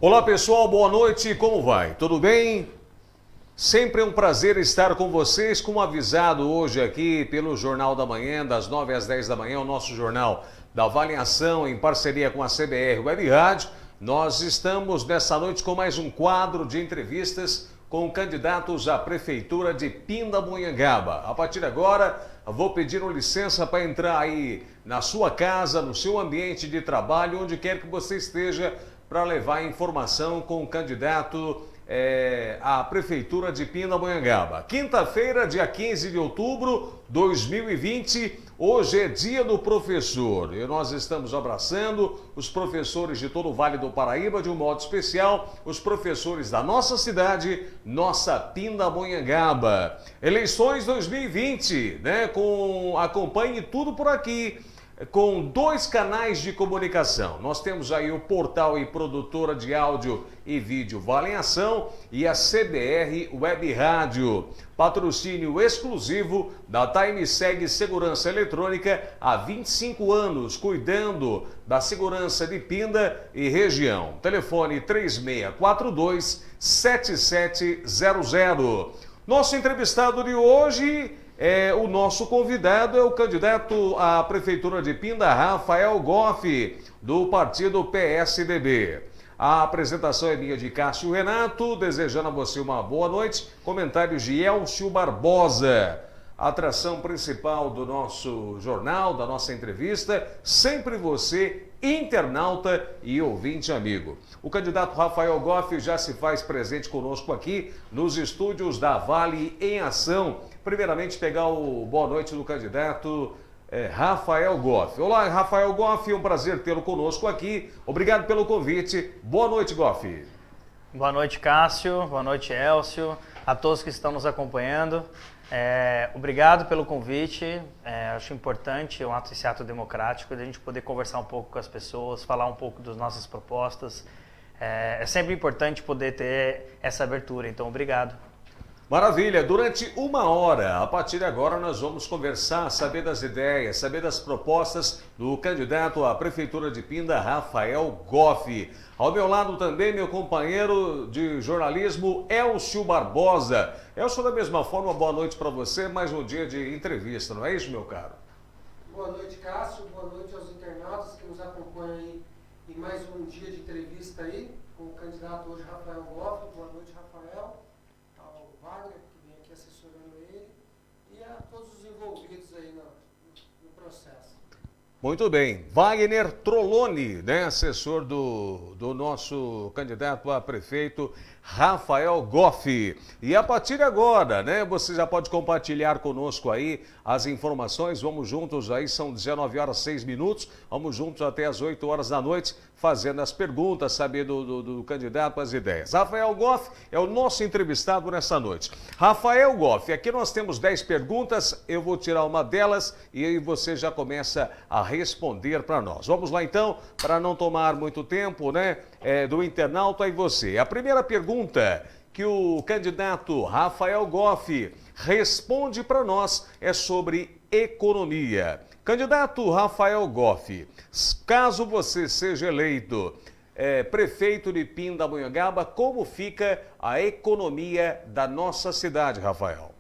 Olá pessoal, boa noite, como vai? Tudo bem? Sempre é um prazer estar com vocês, como avisado hoje aqui pelo Jornal da Manhã, das 9 às 10 da manhã, o nosso jornal da avaliação em parceria com a CBR Web Rádio. Nós estamos nessa noite com mais um quadro de entrevistas com candidatos à Prefeitura de Pindamonhangaba. A partir de agora, vou pedir uma licença para entrar aí na sua casa, no seu ambiente de trabalho, onde quer que você esteja, para levar informação com o candidato à Prefeitura de Pindamonhangaba. Quinta-feira, dia 15 de outubro de 2020, hoje é dia do professor e nós estamos abraçando os professores de todo o Vale do Paraíba, de um modo especial, os professores da nossa cidade, nossa Pindamonhangaba. Eleições 2020, né? Acompanhe tudo por aqui, com 2 canais de comunicação. Nós temos aí o portal e produtora de áudio e vídeo Vale em Ação e a CBR Web Rádio. Patrocínio exclusivo da TimeSeg Segurança Eletrônica há 25 anos, cuidando da segurança de Pinda e região. Telefone 3642-7700. Nosso entrevistado de hoje o nosso convidado é o candidato à Prefeitura de Pinda, Rafael Goff, do partido PSDB. A apresentação é minha, de Cássio Renato, desejando a você uma boa noite. Comentários de Elcio Barbosa. A atração principal do nosso jornal, da nossa entrevista, sempre você, internauta e ouvinte amigo. O candidato Rafael Goff já se faz presente conosco aqui nos estúdios da Vale em Ação. Primeiramente, pegar o boa noite do candidato Rafael Goff. Olá, Rafael Goff, um prazer tê-lo conosco aqui. Obrigado pelo convite. Boa noite, Goff. Boa noite, Cássio. Boa noite, Elcio. A todos que estão nos acompanhando. Obrigado pelo convite. Acho importante esse ato democrático de a gente poder conversar um pouco com as pessoas, falar um pouco das nossas propostas. É sempre importante poder ter essa abertura, então obrigado. Maravilha, durante 1 hora, a partir de agora nós vamos conversar, saber das ideias, saber das propostas do candidato à Prefeitura de Pinda, Rafael Goff. Ao meu lado também meu companheiro de jornalismo, Elcio Barbosa. Elcio, da mesma forma, boa noite para você, mais um dia de entrevista, não é isso, meu caro? Boa noite, Cássio, boa noite aos internautas que nos acompanham aí em mais um dia de entrevista aí, com o candidato hoje, Rafael Goff. Boa noite, Rafael. Wagner, que vem aqui assessorando ele, e a todos os envolvidos aí no processo. Muito bem. Wagner Trolloni, né, assessor do nosso candidato a prefeito, Rafael Goff. E a partir de agora, né, você já pode compartilhar conosco aí as informações. Vamos juntos aí, são 19 horas 6 minutos, vamos juntos até as 8 horas da noite, fazendo as perguntas, saber do candidato, as ideias. Rafael Goff é o nosso entrevistado nessa noite. Rafael Goff, aqui nós temos 10 perguntas, eu vou tirar uma delas e aí você já começa a responder para nós. Vamos lá então, para não tomar muito tempo, né, do internauta e você. A primeira pergunta que o candidato Rafael Goff responde para nós é sobre economia. Candidato Rafael Goff, caso você seja eleito prefeito de Pindamonhangaba, como fica a economia da nossa cidade, Rafael?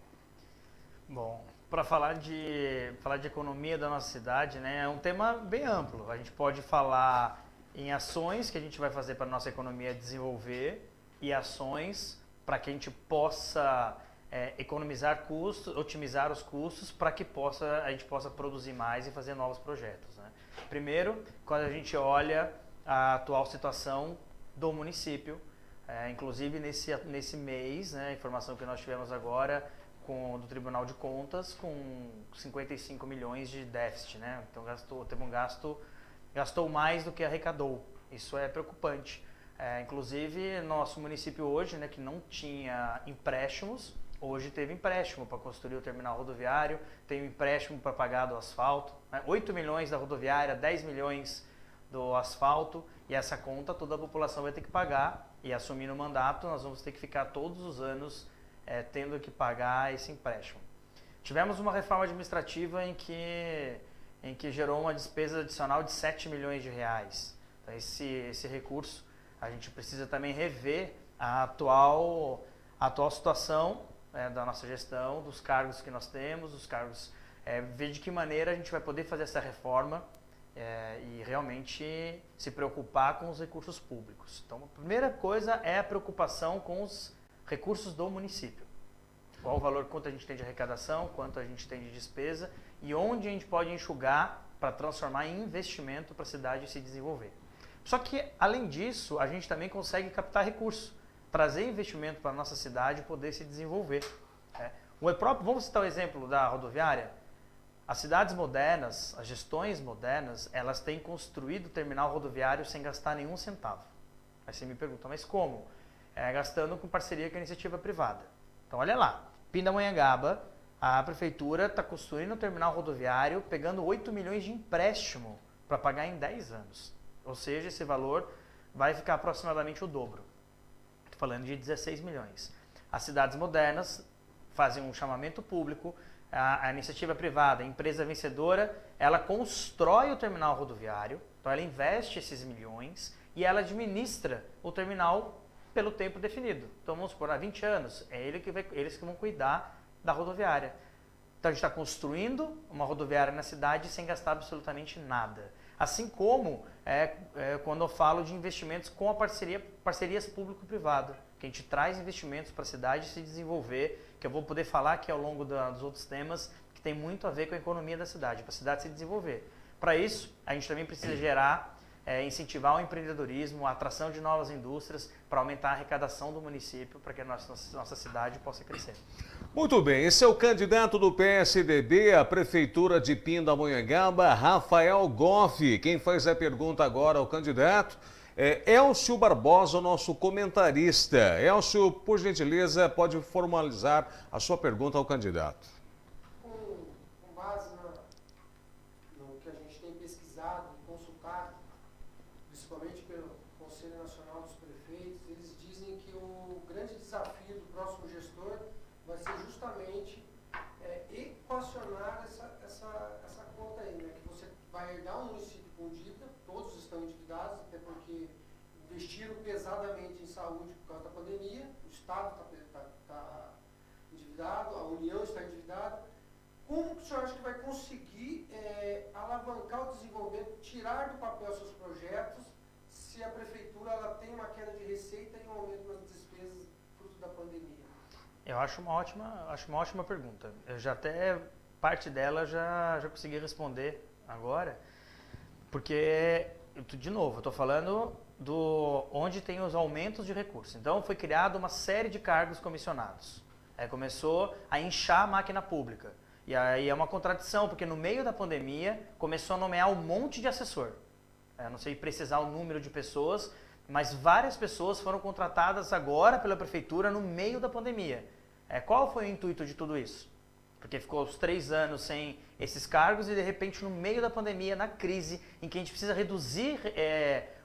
Bom, para falar de economia da nossa cidade, né, é um tema bem amplo. A gente pode falar em ações que a gente vai fazer para a nossa economia desenvolver e ações para que a gente possa economizar custos, otimizar os custos para que a gente possa produzir mais e fazer novos projetos, né? Primeiro, quando a gente olha a atual situação do município, inclusive nesse mês, né, a informação que nós tivemos agora do Tribunal de Contas, com 55 milhões de déficit, né? Então gastou mais do que arrecadou. Isso é preocupante. Inclusive, nosso município hoje, né, que não tinha empréstimos, hoje teve empréstimo para construir o terminal rodoviário, tem um empréstimo para pagar do asfalto, né? 8 milhões da rodoviária, 10 milhões do asfalto, e essa conta toda a população vai ter que pagar, e assumindo o mandato nós vamos ter que ficar todos os anos tendo que pagar esse empréstimo. Tivemos uma reforma administrativa em que gerou uma despesa adicional de 7 milhões de reais. Então, esse recurso a gente precisa também rever a atual situação da nossa gestão, dos cargos que nós temos, dos cargos, ver de que maneira a gente vai poder fazer essa reforma e realmente se preocupar com os recursos públicos. Então, a primeira coisa é a preocupação com os recursos do município. Qual o valor, quanto a gente tem de arrecadação, quanto a gente tem de despesa e onde a gente pode enxugar para transformar em investimento para a cidade se desenvolver. Só que, além disso, a gente também consegue captar recursos, trazer investimento para a nossa cidade e poder se desenvolver. Vamos citar o exemplo da rodoviária. As cidades modernas, as gestões modernas, elas têm construído o terminal rodoviário sem gastar nenhum centavo. Aí você me pergunta, mas como? Gastando com parceria com a iniciativa privada. Então, olha lá, Pindamonhangaba, a prefeitura está construindo um terminal rodoviário, pegando 8 milhões de empréstimo para pagar em 10 anos. Ou seja, esse valor vai ficar aproximadamente o dobro. Estou falando de 16 milhões. As cidades modernas fazem um chamamento público, a iniciativa privada, a empresa vencedora, ela constrói o terminal rodoviário, então ela investe esses milhões e ela administra o terminal pelo tempo definido. Então vamos supor, há 20 anos, eles que vão cuidar da rodoviária. Então a gente está construindo uma rodoviária na cidade sem gastar absolutamente nada. Assim como quando eu falo de investimentos com a parcerias público-privado, que a gente traz investimentos para a cidade se desenvolver, que eu vou poder falar aqui ao longo dos outros temas, que tem muito a ver com a economia da cidade, para a cidade se desenvolver. Para isso, a gente também precisa incentivar o empreendedorismo, a atração de novas indústrias, para aumentar a arrecadação do município, para que a nossa cidade possa crescer. Muito bem, esse é o candidato do PSDB à Prefeitura de Pindamonhangaba, Rafael Goff. Quem faz a pergunta agora ao candidato é Elcio Barbosa, nosso comentarista. Elcio, por gentileza, pode formalizar a sua pergunta ao candidato. Com base no que a gente tem pesquisado e consultado, principalmente pelo Conselho Nacional dos Prefeitos, eles dizem que o grande desafio do próximo gestor vai ser justamente equacionar essa conta aí, né? Que você vai herdar um município com dívida, todos estão endividados, até porque investiram pesadamente em saúde por causa da pandemia, o Estado está endividado, a União está endividada. Como que o senhor acha que vai conseguir alavancar o desenvolvimento, tirar do papel seus projetos, se a Prefeitura ela tem uma queda de receita e um aumento nas despesas fruto da pandemia? Eu acho uma ótima pergunta. Eu já até parte dela já consegui responder agora, porque, de novo, eu estou falando onde tem os aumentos de recursos. Então, foi criada uma série de cargos comissionados. Começou a inchar a máquina pública. E aí é uma contradição, porque no meio da pandemia começou a nomear um monte de assessor. Não sei precisar o número de pessoas, mas várias pessoas foram contratadas agora pela prefeitura no meio da pandemia. Qual foi o intuito de tudo isso? Porque ficou os 3 anos sem esses cargos e de repente no meio da pandemia, na crise, em que a gente precisa reduzir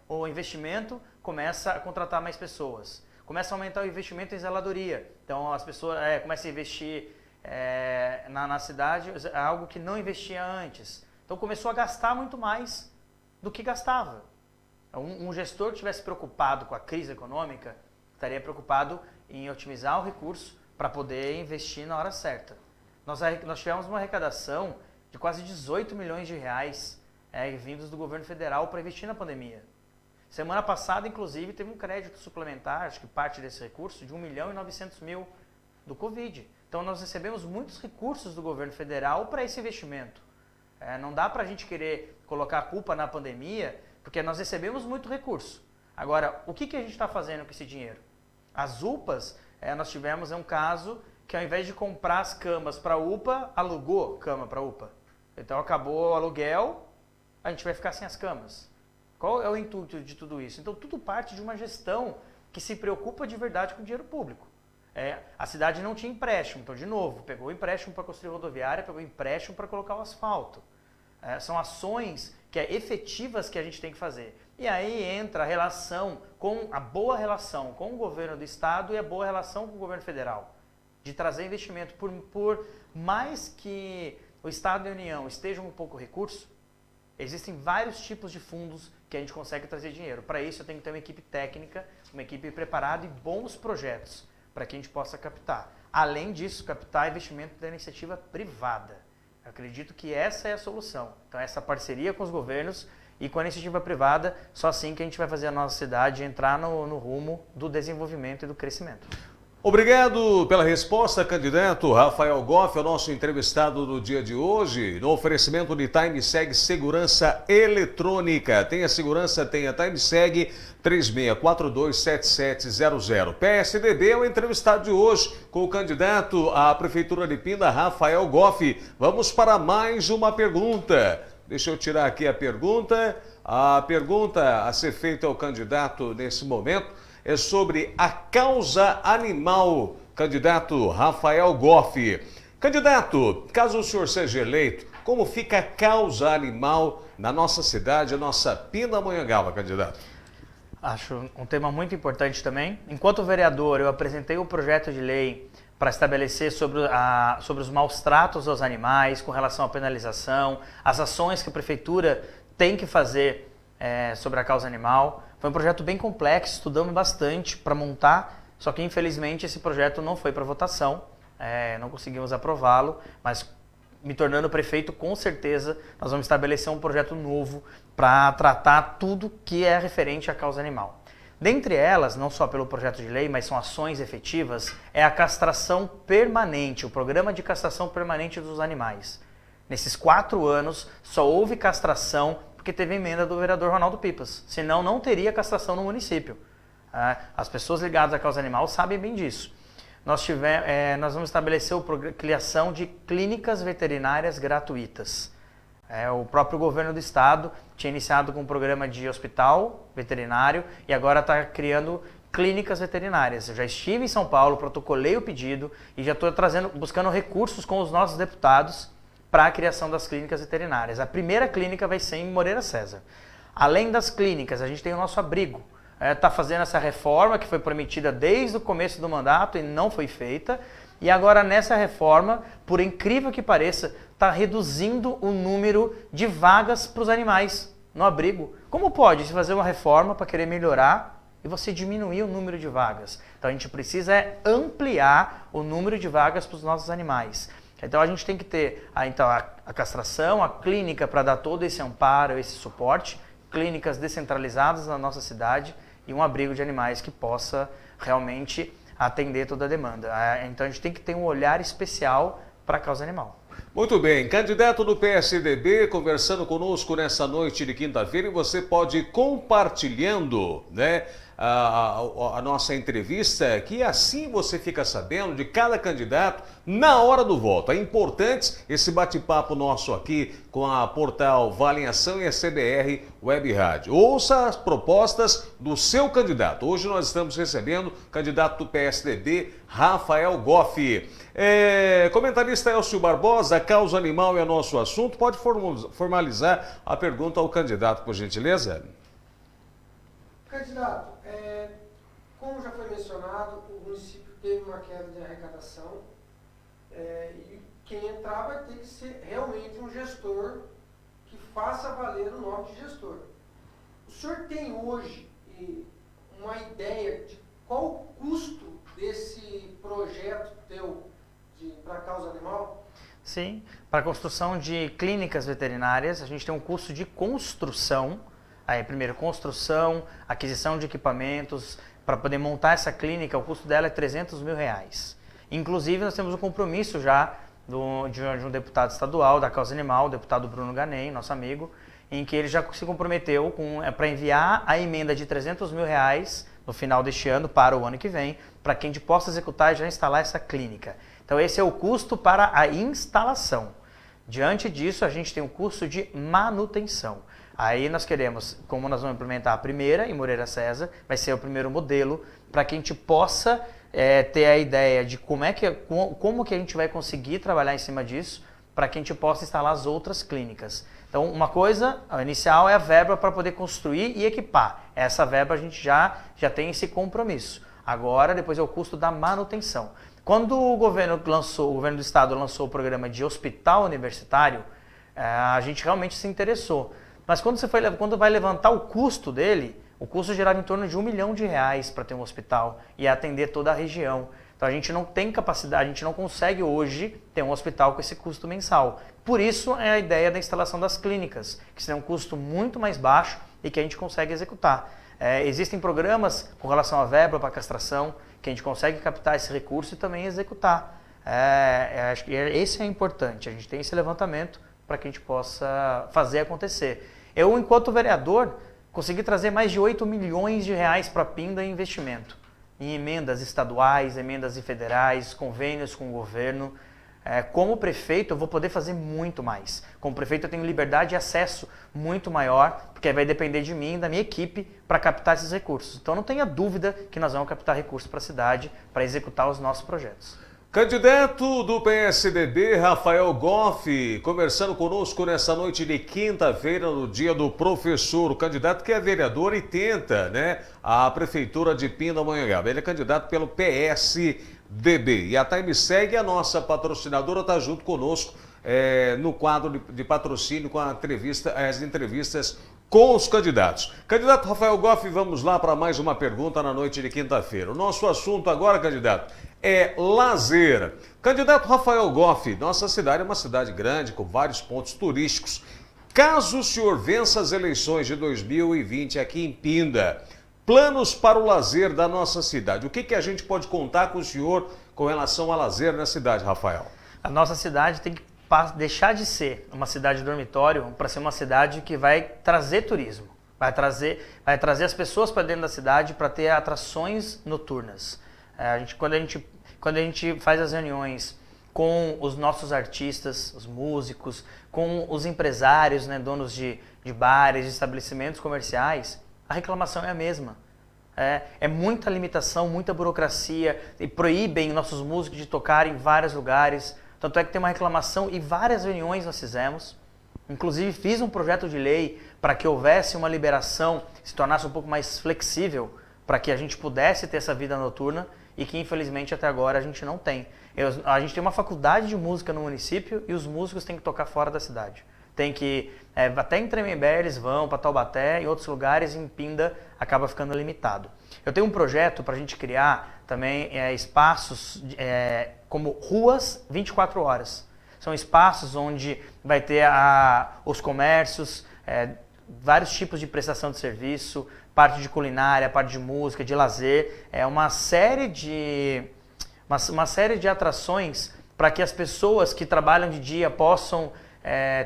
o investimento, começa a contratar mais pessoas. Começa a aumentar o investimento em zeladoria. Então as pessoas começam a investir na cidade, algo que não investia antes. Então começou a gastar muito mais do que gastava. Um gestor que estivesse preocupado com a crise econômica estaria preocupado em otimizar o recurso para poder investir na hora certa. Nós tivemos uma arrecadação de quase 18 milhões de reais vindos do governo federal para investir na pandemia. Semana passada, inclusive, teve um crédito suplementar, acho que parte desse recurso, de 1.900.000 do Covid. Então, nós recebemos muitos recursos do governo federal para esse investimento. Não dá para a gente querer colocar a culpa na pandemia, porque nós recebemos muito recurso. Agora, o que a gente está fazendo com esse dinheiro? As UPAs, nós tivemos um caso que ao invés de comprar as camas para a UPA, alugou cama para a UPA. Então, acabou o aluguel, a gente vai ficar sem as camas. Qual é o intuito de tudo isso? Então, tudo parte de uma gestão que se preocupa de verdade com o dinheiro público. A cidade não tinha empréstimo, então, de novo, pegou empréstimo para construir rodoviária, pegou empréstimo para colocar o asfalto. São ações efetivas que a gente tem que fazer. E aí entra a boa relação com o governo do estado e a boa relação com o governo federal. De trazer investimento. Por mais que o estado e a União estejam com pouco recurso, Existem vários tipos de fundos que a gente consegue trazer dinheiro. Para isso, eu tenho que ter uma equipe técnica, uma equipe preparada e bons projetos para que a gente possa captar. Além disso, captar investimento da iniciativa privada. Eu acredito que essa é a solução. Então, essa parceria com os governos e com a iniciativa privada, só assim que a gente vai fazer a nossa cidade entrar no rumo do desenvolvimento e do crescimento. Obrigado pela resposta, candidato Rafael Goff, é o nosso entrevistado do dia de hoje, no oferecimento de TimeSeg Segurança Eletrônica. Tenha segurança, tenha TimeSeg 36427700. PSDB é o entrevistado de hoje com o candidato à Prefeitura de Pinda, Rafael Goff. Vamos para mais uma pergunta. Deixa eu tirar aqui a pergunta. A pergunta a ser feita ao candidato nesse momento é sobre a causa animal, candidato Rafael Goff. Candidato, caso o senhor seja eleito, como fica a causa animal na nossa cidade, a nossa Pindamonhangaba, candidato? Acho um tema muito importante também. Enquanto vereador, eu apresentei o projeto de lei para estabelecer sobre os maus tratos aos animais, com relação à penalização, as ações que a prefeitura tem que fazer sobre a causa animal. Foi um projeto bem complexo, estudamos bastante para montar, só que infelizmente esse projeto não foi para votação, não conseguimos aprová-lo, mas me tornando prefeito, com certeza nós vamos estabelecer um projeto novo para tratar tudo que é referente à causa animal. Dentre elas, não só pelo projeto de lei, mas são ações efetivas, é a castração permanente, o programa de castração permanente dos animais. Nesses 4 anos, só houve castração porque teve emenda do vereador Ronaldo Pipas, senão não teria castração no município. As pessoas ligadas à causa animal sabem bem disso. Nós vamos estabelecer a criação de clínicas veterinárias gratuitas. O próprio governo do estado tinha iniciado com um programa de hospital veterinário e agora está criando clínicas veterinárias. Eu já estive em São Paulo, protocolei o pedido e já estou buscando recursos com os nossos deputados para a criação das clínicas veterinárias. A primeira clínica vai ser em Moreira César. Além das clínicas, a gente tem o nosso abrigo. Está fazendo essa reforma que foi prometida desde o começo do mandato e não foi feita. E agora nessa reforma, por incrível que pareça, está reduzindo o número de vagas para os animais no abrigo. Como pode se fazer uma reforma para querer melhorar e você diminuir o número de vagas? Então a gente precisa ampliar o número de vagas para os nossos animais. Então a gente tem que ter a castração, a clínica para dar todo esse amparo, esse suporte, clínicas descentralizadas na nossa cidade e um abrigo de animais que possa realmente atender toda a demanda. Então a gente tem que ter um olhar especial para a causa animal. Muito bem, candidato do PSDB conversando conosco nessa noite de quinta-feira, e você pode ir compartilhando, né, a nossa entrevista, que assim você fica sabendo de cada candidato na hora do voto. É importante esse bate-papo nosso aqui com a Portal Vale em Ação e a CBR Web Rádio. Ouça as propostas do seu candidato. Hoje nós estamos recebendo o candidato do PSDB, Rafael Goff. Comentarista Elcio Barbosa, a causa animal é nosso assunto. Pode formalizar a pergunta ao candidato, por gentileza? Candidato, como já foi mencionado, o município teve uma queda de arrecadação e quem entrar vai ter que ser realmente um gestor que faça valer o nome de gestor. O senhor tem hoje uma ideia de qual o custo desse projeto teu para a causa animal? Sim, para a construção de clínicas veterinárias, a gente tem um custo de construção. Primeiro, construção, aquisição de equipamentos. Para poder montar essa clínica, o custo dela é R$300 mil. Inclusive, nós temos um compromisso já de um deputado estadual da causa animal, o deputado Bruno Ganem, nosso amigo, em que ele já se comprometeu para enviar a emenda de R$300 mil no final deste ano para o ano que vem, para que a gente possa executar e já instalar essa clínica. Então, esse é o custo para a instalação. Diante disso, a gente tem um custo de manutenção. Aí nós queremos, como nós vamos implementar a primeira em Moreira César, vai ser o primeiro modelo, para que a gente possa ter a ideia de como que a gente vai conseguir trabalhar em cima disso, para que a gente possa instalar as outras clínicas. Então, uma coisa, a inicial é a verba para poder construir e equipar. Essa verba a gente já tem esse compromisso. Agora, depois é o custo da manutenção. Quando o governo do estado lançou o programa de hospital universitário, a gente realmente se interessou. Mas quando vai levantar o custo dele, o custo gerava em torno de R$1 milhão para ter um hospital e atender toda a região. Então a gente não tem capacidade, a gente não consegue hoje ter um hospital com esse custo mensal. Por isso é a ideia da instalação das clínicas, que tem um custo muito mais baixo e que a gente consegue executar. Existem programas com relação à verba para castração, que a gente consegue captar esse recurso e também executar. Acho que esse é importante, a gente tem esse levantamento para que a gente possa fazer acontecer. Eu, enquanto vereador, consegui trazer mais de R$8 milhões para a Pinda em investimento, em emendas estaduais, emendas federais, convênios com o governo. Como prefeito, eu vou poder fazer muito mais. Como prefeito, eu tenho liberdade e acesso muito maior, porque vai depender de mim e da minha equipe para captar esses recursos. Então, não tenha dúvida que nós vamos captar recursos para a cidade para executar os nossos projetos. Candidato do PSDB, Rafael Goff, conversando conosco nessa noite de quinta-feira, no dia do professor. O candidato que é vereador e tenta, a prefeitura de Pindamonhangaba. Ele é candidato pelo PSDB. E a Time Segue, a nossa patrocinadora, está junto conosco no quadro de patrocínio com as entrevistas com os candidatos. Candidato Rafael Goff, vamos lá para mais uma pergunta na noite de quinta-feira. O nosso assunto agora, candidato, é lazer. Candidato Rafael Goff, nossa cidade é uma cidade grande, com vários pontos turísticos. Caso o senhor vença as eleições de 2020 aqui em Pinda, planos para o lazer da nossa cidade. O que a gente pode contar com o senhor com relação a lazer na cidade, Rafael? A nossa cidade tem que deixar de ser uma cidade dormitório para ser uma cidade que vai trazer turismo. Vai trazer as pessoas para dentro da cidade para ter atrações noturnas. Quando a gente faz as reuniões com os nossos artistas, os músicos, com os empresários, donos de bares, de estabelecimentos comerciais, a reclamação é a mesma. É muita limitação, muita burocracia, e proíbem nossos músicos de tocar em vários lugares. Tanto é que tem uma reclamação e várias reuniões nós fizemos. Inclusive fiz um projeto de lei para que houvesse uma liberação, se tornasse um pouco mais flexível, para que a gente pudesse ter essa vida noturna e que infelizmente até agora a gente não tem. A gente tem uma faculdade de música no município e os músicos têm que tocar fora da cidade. Tem que, até em Tremembé eles vão, para Taubaté e outros lugares, em Pinda acaba ficando limitado. Eu tenho um projeto para a gente criar também espaços como ruas 24 horas. São espaços onde vai ter os comércios, vários tipos de prestação de serviço, parte de culinária, parte de música, de lazer. É uma série de atrações para que as pessoas que trabalham de dia possam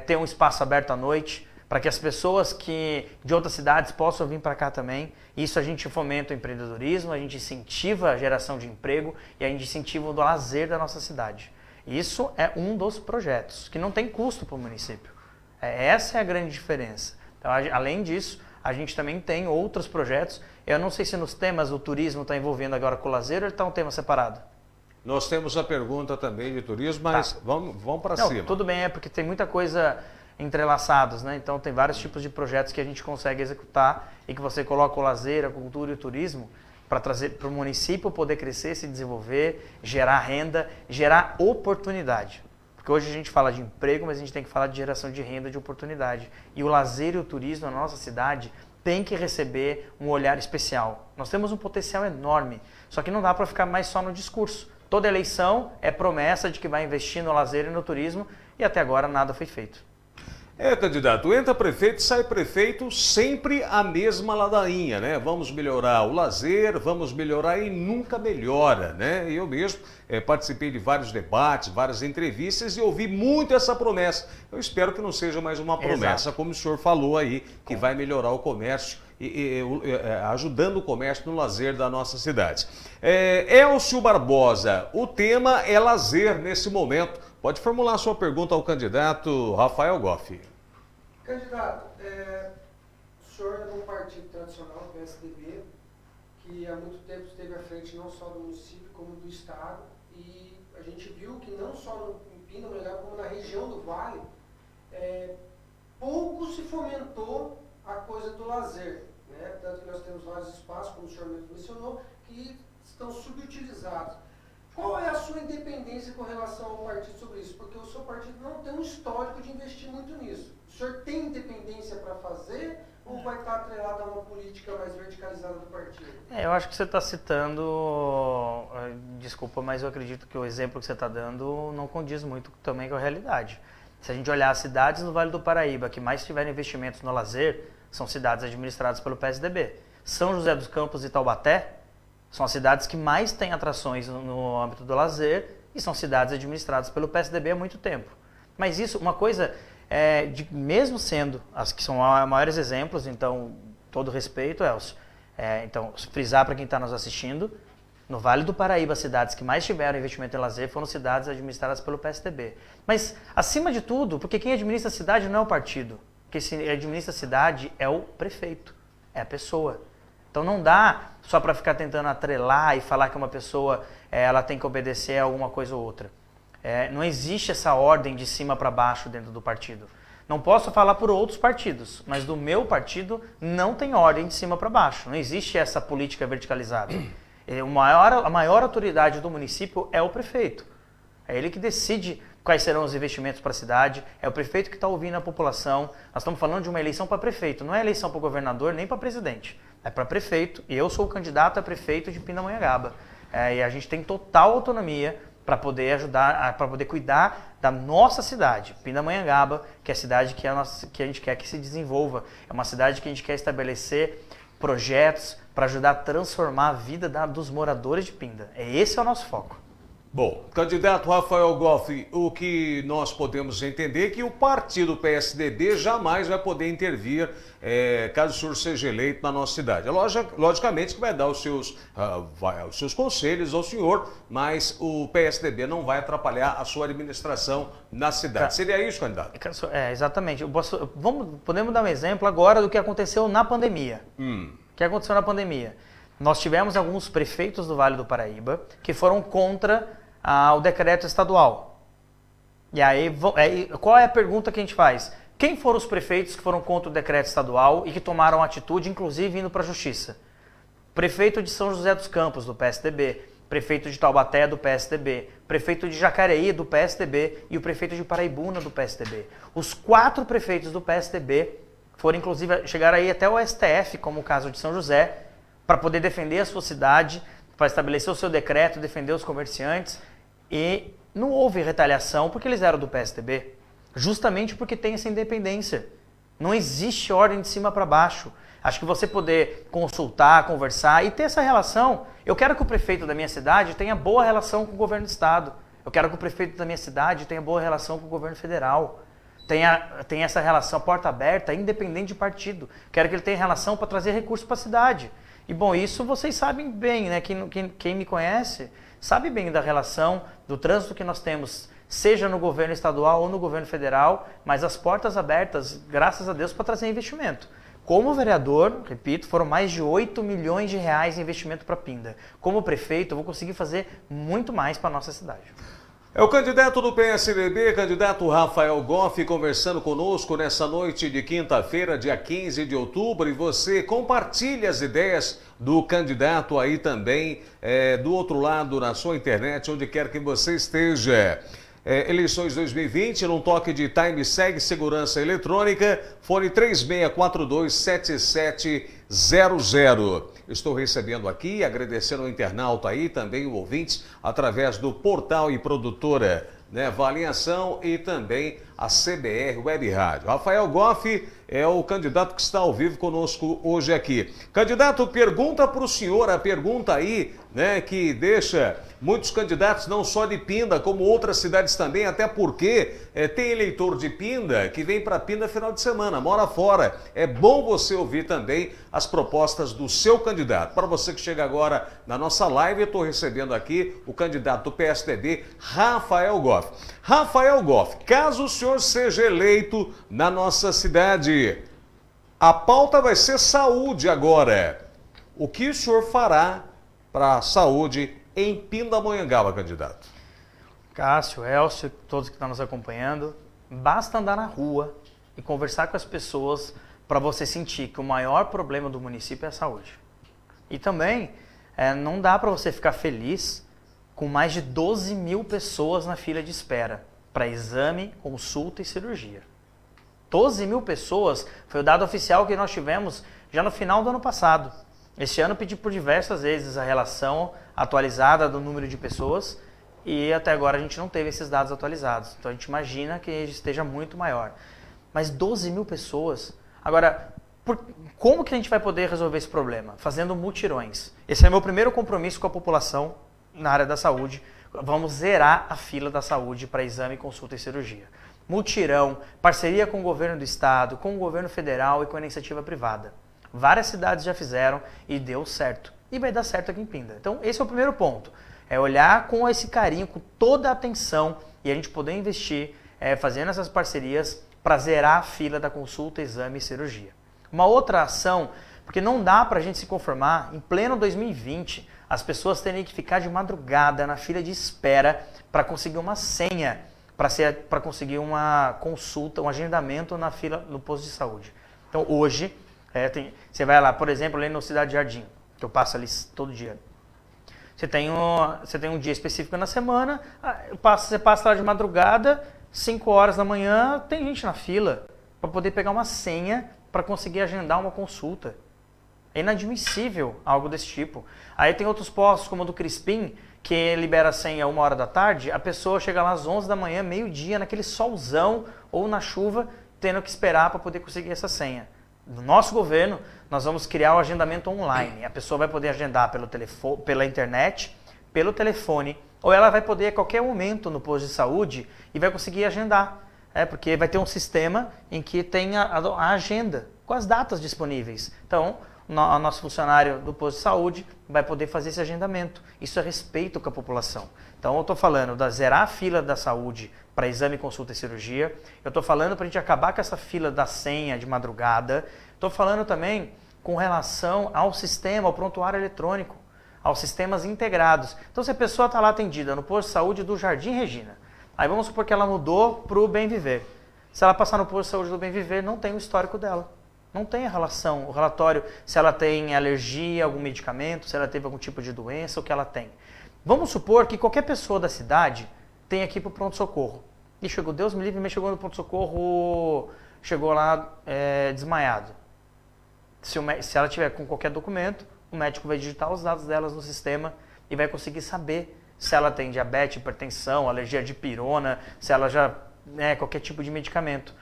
ter um espaço aberto à noite, para que as pessoas de outras cidades possam vir para cá também. Isso a gente fomenta o empreendedorismo, a gente incentiva a geração de emprego e a gente incentiva o lazer da nossa cidade. Isso é um dos projetos, que não tem custo para o município. Essa é a grande diferença. Então, além disso, a gente também tem outros projetos. Eu não sei se nos temas o turismo está envolvendo agora com o lazer ou ele está um tema separado. Nós temos a pergunta também de turismo, mas vamos para cima. Tudo bem, porque tem muita coisa entrelaçados, Então tem vários tipos de projetos que a gente consegue executar e que você coloca o lazer, a cultura e o turismo para trazer para o município poder crescer, se desenvolver, gerar renda, gerar oportunidade. Porque hoje a gente fala de emprego, mas a gente tem que falar de geração de renda, de oportunidade. E o lazer e o turismo na nossa cidade tem que receber um olhar especial. Nós temos um potencial enorme, só que não dá para ficar mais só no discurso. Toda eleição é promessa de que vai investir no lazer e no turismo e até agora nada foi feito. Candidato, entra prefeito, sai prefeito, sempre a mesma ladainha, Vamos melhorar o lazer, vamos melhorar e nunca melhora, Eu mesmo participei de vários debates, várias entrevistas e ouvi muito essa promessa. Eu espero que não seja mais uma promessa, como o senhor falou aí, que vai melhorar o comércio ajudando o comércio no lazer da nossa cidade. Elcio Barbosa, o tema é lazer nesse momento. Pode formular sua pergunta ao candidato Rafael Goff. Candidato, o senhor é de um partido tradicional, o PSDB, que há muito tempo esteve à frente não só do município, como do estado, e a gente viu que não só em Pindamonhangaba, como na região do Vale, pouco se fomentou a coisa do lazer, Tanto que nós temos vários espaços, como o senhor mesmo mencionou, que estão subutilizados. Qual é a sua independência com relação ao partido sobre isso? Porque o seu partido não tem um histórico de investir muito nisso. O senhor tem independência para fazer ou vai estar atrelado a uma política mais verticalizada do partido? Eu acho que você está citando, desculpa, mas eu acredito que o exemplo que você está dando não condiz muito também com a realidade. Se a gente olhar as cidades no Vale do Paraíba que mais tiveram investimentos no lazer, são cidades administradas pelo PSDB. São José dos Campos e Taubaté são as cidades que mais têm atrações no âmbito do lazer e são cidades administradas pelo PSDB há muito tempo. Mas isso, uma coisa, mesmo sendo as que são os maiores exemplos, então, todo respeito, Elcio, então, frisar para quem está nos assistindo, no Vale do Paraíba, as cidades que mais tiveram investimento em lazer foram cidades administradas pelo PSDB. Mas, acima de tudo, porque quem administra a cidade não é o partido, quem administra a cidade é o prefeito, é a pessoa. Então não dá só para ficar tentando atrelar e falar que uma pessoa ela tem que obedecer a alguma coisa ou outra. Não existe essa ordem de cima para baixo dentro do partido. Não posso falar por outros partidos, mas do meu partido não tem ordem de cima para baixo. Não existe essa política verticalizada. A maior autoridade do município é o prefeito. É ele que decide quais serão os investimentos para a cidade, é o prefeito que está ouvindo a população. Nós estamos falando de uma eleição para prefeito, não é eleição para governador nem para presidente. É para prefeito, e eu sou o candidato a prefeito de Pindamonhangaba. E a gente tem total autonomia para poder ajudar, para poder cuidar da nossa cidade, Pindamonhangaba, que é a cidade que a gente quer que se desenvolva. É uma cidade que a gente quer estabelecer projetos para ajudar a transformar a vida dos moradores de Pinda. Esse é o nosso foco. Bom, candidato Rafael Goff, o que nós podemos entender é que o partido PSDB jamais vai poder intervir caso o senhor seja eleito na nossa cidade. Logicamente que vai dar os seus conselhos ao senhor, mas o PSDB não vai atrapalhar a sua administração na cidade. Seria isso, candidato? Exatamente. Podemos dar um exemplo agora do que aconteceu na pandemia. O que aconteceu na pandemia? Nós tivemos alguns prefeitos do Vale do Paraíba que foram contra o decreto estadual. E aí, qual é a pergunta que a gente faz? Quem foram os prefeitos que foram contra o decreto estadual e que tomaram atitude, inclusive indo para a justiça? Prefeito de São José dos Campos, do PSDB, prefeito de Taubaté, do PSDB, prefeito de Jacareí, do PSDB e o prefeito de Paraibuna, do PSDB. Os 4 prefeitos do PSDB foram, inclusive, chegaram aí até o STF, como o caso de São José, para poder defender a sua cidade, para estabelecer o seu decreto, defender os comerciantes. E não houve retaliação porque eles eram do PSDB, justamente porque tem essa independência. Não existe ordem de cima para baixo. Acho que você poder consultar, conversar e ter essa relação. Eu quero que o prefeito da minha cidade tenha boa relação com o governo do estado. Eu quero que o prefeito da minha cidade tenha boa relação com o governo federal. Tenha essa relação, porta aberta, independente de partido. Quero que ele tenha relação para trazer recursos para a cidade. E bom, isso vocês sabem bem, né? Quem me conhece sabe bem da relação, do trânsito que nós temos, seja no governo estadual ou no governo federal, mas as portas abertas, graças a Deus, para trazer investimento. Como vereador, repito, foram mais de 8 milhões de reais em investimento para Pinda. Como prefeito, eu vou conseguir fazer muito mais para a nossa cidade. É o candidato do PSDB, candidato Rafael Goff, conversando conosco nessa noite de quinta-feira, dia 15 de outubro. E você compartilha as ideias do candidato aí também, do outro lado, na sua internet, onde quer que você esteja. Eleições 2020, num toque de time, segue segurança eletrônica, fone 36427700. Estou recebendo aqui, agradecendo ao internauta aí, também o ouvintes, através do portal e produtora, né, Avaliação e também a CBR Web Rádio. Rafael Goff é o candidato que está ao vivo conosco hoje aqui. Candidato, pergunta para o senhor, a pergunta aí, né, que deixa muitos candidatos, não só de Pinda, como outras cidades também, até porque tem eleitor de Pinda que vem para Pinda final de semana, mora fora. É bom você ouvir também as propostas do seu candidato. Para você que chega agora na nossa live, eu estou recebendo aqui o candidato do PSDB, Rafael Goff. Rafael Goff, caso o senhor seja eleito na nossa cidade, a pauta vai ser saúde agora. O que o senhor fará para a saúde em Pindamonhangaba, candidato? Cássio, Elcio, todos que estão nos acompanhando, basta andar na rua e conversar com as pessoas para você sentir que o maior problema do município é a saúde. E também não dá para você ficar feliz com mais de 12 mil pessoas na fila de espera para exame, consulta e cirurgia. 12 mil pessoas foi o dado oficial que nós tivemos já no final do ano passado. Este ano pedi por diversas vezes a relação atualizada do número de pessoas e até agora a gente não teve esses dados atualizados. Então a gente imagina que esteja muito maior. Mas 12 mil pessoas... Agora, como que a gente vai poder resolver esse problema? Fazendo mutirões. Esse é o meu primeiro compromisso com a população na área da saúde. Vamos zerar a fila da saúde para exame, consulta e cirurgia. Mutirão, parceria com o governo do estado, com o governo federal e com a iniciativa privada. Várias cidades já fizeram e deu certo. E vai dar certo aqui em Pinda. Então, esse é o primeiro ponto. É olhar com esse carinho, com toda a atenção e a gente poder investir fazendo essas parcerias para zerar a fila da consulta, exame e cirurgia. Uma outra ação, porque não dá para a gente se conformar, em pleno 2020, as pessoas terem que ficar de madrugada na fila de espera para conseguir uma senha, para conseguir uma consulta, um agendamento na fila no posto de saúde. Então, hoje... você vai lá, por exemplo, ali no Cidade Jardim, que eu passo ali todo dia. Você tem um dia específico na semana, você passa lá de madrugada, 5 horas da manhã, tem gente na fila para poder pegar uma senha para conseguir agendar uma consulta. É inadmissível algo desse tipo. Aí tem outros postos, como o do Crispim, que libera a senha 1 hora da tarde, a pessoa chega lá às 11 da manhã, meio-dia, naquele solzão ou na chuva, tendo que esperar para poder conseguir essa senha. No nosso governo, nós vamos criar o agendamento online. A pessoa vai poder agendar pelo telefone, pela internet, pelo telefone, ou ela vai poder a qualquer momento no posto de saúde e vai conseguir agendar. Porque vai ter um sistema em que tem a agenda com as datas disponíveis. Então, o nosso funcionário do posto de saúde vai poder fazer esse agendamento. Isso é respeito com a população. Então, eu estou falando da zerar a fila da saúde para exame, consulta e cirurgia. Eu estou falando para a gente acabar com essa fila da senha de madrugada. Estou falando também com relação ao sistema, ao prontuário eletrônico, aos sistemas integrados. Então, se a pessoa está lá atendida no posto de saúde do Jardim Regina, aí vamos supor que ela mudou para o Bem Viver. Se ela passar no posto de saúde do Bem Viver, não tem o histórico dela. Não tem a relação, o relatório, se ela tem alergia a algum medicamento, se ela teve algum tipo de doença, o que ela tem. Vamos supor que qualquer pessoa da cidade tem aqui para o pronto-socorro. E chegou, Deus me livre, mas chegou no pronto-socorro, chegou lá desmaiado. Se ela tiver com qualquer documento, o médico vai digitar os dados delas no sistema e vai conseguir saber se ela tem diabetes, hipertensão, alergia de pirona, se ela já qualquer tipo de medicamento.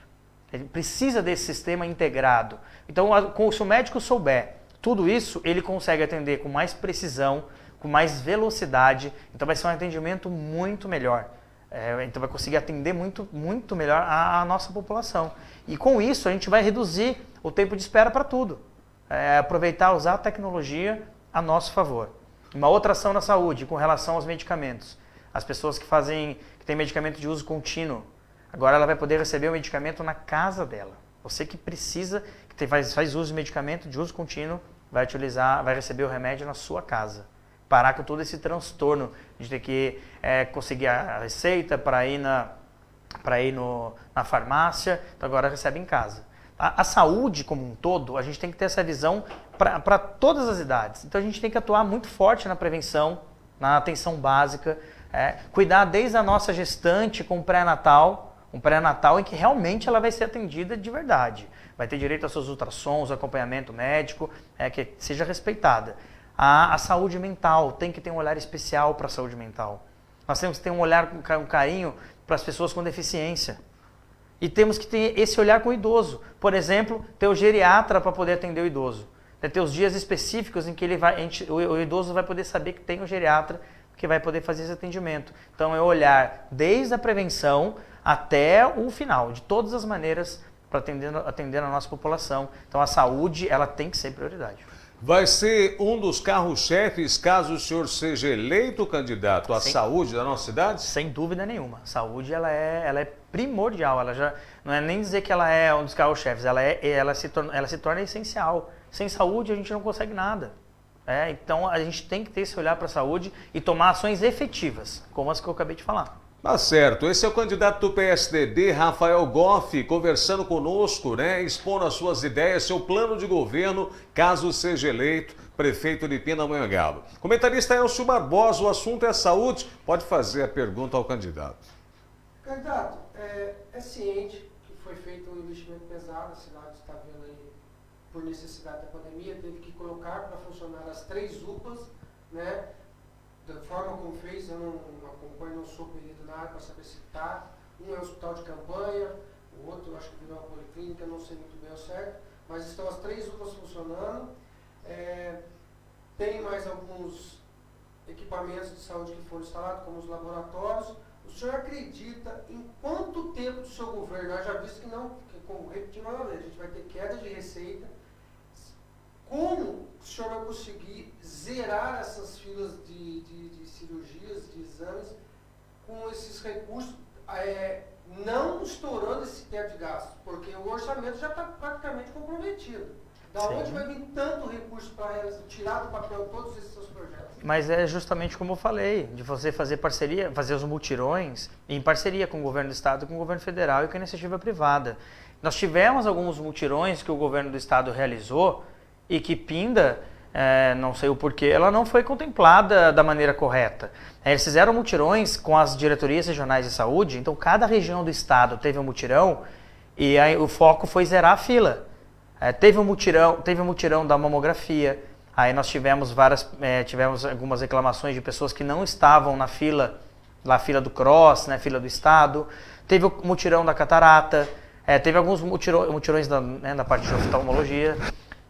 Ele precisa desse sistema integrado. Então, se o médico souber tudo isso, ele consegue atender com mais precisão, com mais velocidade. Então, vai ser um atendimento muito melhor. Então, vai conseguir atender muito, muito melhor a nossa população. E com isso, a gente vai reduzir o tempo de espera para tudo. Aproveitar, usar a tecnologia a nosso favor. Uma outra ação na saúde, com relação aos medicamentos. As pessoas que têm medicamento de uso contínuo, agora ela vai poder receber o medicamento na casa dela. Você que precisa, que faz uso de medicamento de uso contínuo, vai receber o remédio na sua casa. Parar com todo esse transtorno de ter que conseguir a receita para ir na farmácia, então agora recebe em casa. A saúde como um todo, a gente tem que ter essa visão para todas as idades. Então a gente tem que atuar muito forte na prevenção, na atenção básica, cuidar desde a nossa gestante com o pré-natal, um pré-natal em que realmente ela vai ser atendida de verdade. Vai ter direito aos seus ultrassons, acompanhamento médico, que seja respeitada. A saúde mental, tem que ter um olhar especial para a saúde mental. Nós temos que ter um olhar com um carinho para as pessoas com deficiência. E temos que ter esse olhar com o idoso. Por exemplo, ter o geriatra para poder atender o idoso. Ter os dias específicos em que o idoso vai poder saber que tem o geriatra que vai poder fazer esse atendimento. Então, é olhar desde a prevenção até o final, de todas as maneiras, para atender a nossa população. Então, a saúde, ela tem que ser prioridade. Vai ser um dos carros-chefes, caso o senhor seja eleito candidato, à saúde da nossa cidade? Sem dúvida nenhuma. A saúde, ela é primordial. Ela já não é nem dizer que ela é um dos carros-chefes, ela se torna essencial. Sem saúde, a gente não consegue nada. Então, a gente tem que ter esse olhar para a saúde e tomar ações efetivas, como as que eu acabei de falar. Tá certo. Esse é o candidato do PSDB, Rafael Goff, conversando conosco, expondo as suas ideias, seu plano de governo, caso seja eleito prefeito de Pindamonhangaba. Comentarista Elcio Barbosa, o assunto é a saúde. Pode fazer a pergunta ao candidato. Candidato, é ciente que foi foi feito um investimento pesado, a cidade está vendo aí, por necessidade da pandemia, teve que colocar para funcionar as 3 UPAs, né? Da forma como fez, eu não acompanho, não sou perito na área para saber se está. Um é o hospital de campanha, o outro eu acho que virou uma policlínica, não sei muito bem ao certo, mas estão as 3 UPAs funcionando. Tem mais alguns equipamentos de saúde que foram instalados, como os laboratórios. O senhor acredita em quanto tempo do seu governo, nós já vimos que não, como repetindo novamente, a gente vai ter queda de receita, como o senhor vai conseguir zerar essas filas de cirurgias, de exames, com esses recursos, não estourando esse teto de gastos? Porque o orçamento já está praticamente comprometido. Da onde vai vir tanto recurso para tirar do papel todos esses seus projetos? Mas é justamente como eu falei, de você fazer parceria, fazer os mutirões em parceria com o governo do estado, com o governo federal e com a iniciativa privada. Nós tivemos alguns mutirões que o governo do estado realizou e que Pinda, não sei o porquê, ela não foi contemplada da maneira correta. Eles fizeram mutirões com as diretorias regionais de saúde, então cada região do estado teve um mutirão e aí o foco foi zerar a fila. Teve um mutirão da mamografia, aí nós tivemos algumas reclamações de pessoas que não estavam na fila do CROSS, né, fila do estado. Teve o mutirão da catarata, teve alguns mutirões na parte de oftalmologia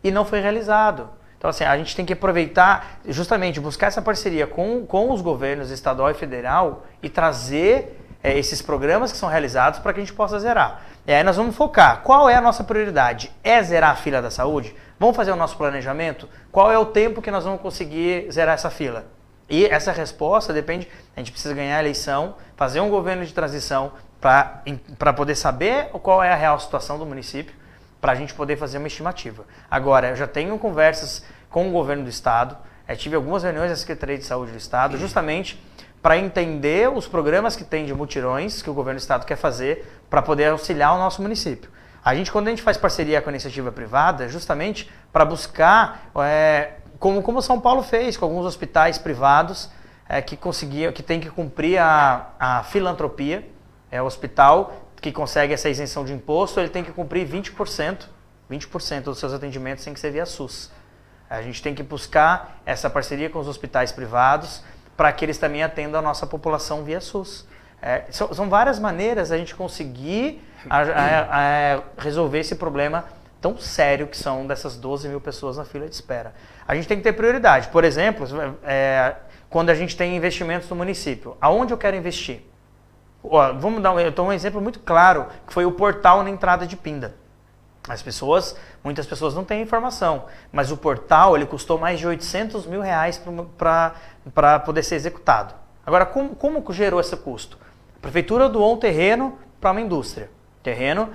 e não foi realizado. Então assim, a gente tem que aproveitar, justamente buscar essa parceria com os governos estadual e federal e trazer esses programas que são realizados para que a gente possa zerar. E aí nós vamos focar. Qual é a nossa prioridade? É zerar a fila da saúde? Vamos fazer o nosso planejamento? Qual é o tempo que nós vamos conseguir zerar essa fila? E essa resposta depende, a gente precisa ganhar a eleição, fazer um governo de transição para poder saber qual é a real situação do município, para a gente poder fazer uma estimativa. Agora, eu já tenho conversas com o governo do estado, tive algumas reuniões da Secretaria de Saúde do estado, justamente para entender os programas que tem de mutirões que o governo do estado quer fazer para poder auxiliar o nosso município. Quando a gente faz parceria com a iniciativa privada, justamente para buscar, como São Paulo fez com alguns hospitais privados que tem que cumprir a filantropia, o hospital que consegue essa isenção de imposto, ele tem que cumprir 20% dos seus atendimentos tem que ser via SUS. A gente tem que buscar essa parceria com os hospitais privados para que eles também atendam a nossa população via SUS. São várias maneiras a gente conseguir resolver esse problema tão sério que são dessas 12 mil pessoas na fila de espera. A gente tem que ter prioridade. Por exemplo, quando a gente tem investimentos no município, aonde eu quero investir? Vamos dar um exemplo muito claro, que foi o portal na entrada de Pinda. Muitas pessoas não têm informação, mas o portal ele custou mais de R$800 mil para poder ser executado. Agora, como gerou esse custo? A prefeitura doou um terreno para uma indústria. Terreno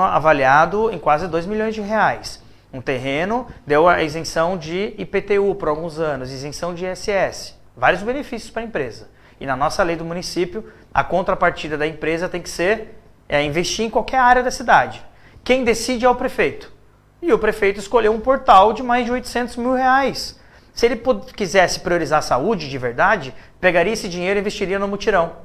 avaliado em quase R$2 milhões. Um terreno deu a isenção de IPTU por alguns anos, isenção de ISS, vários benefícios para a empresa. E na nossa lei do município, a contrapartida da empresa tem que ser investir em qualquer área da cidade. Quem decide é o prefeito. E o prefeito escolheu um portal de mais de R$800 mil. Se ele quisesse priorizar a saúde de verdade, pegaria esse dinheiro e investiria no mutirão,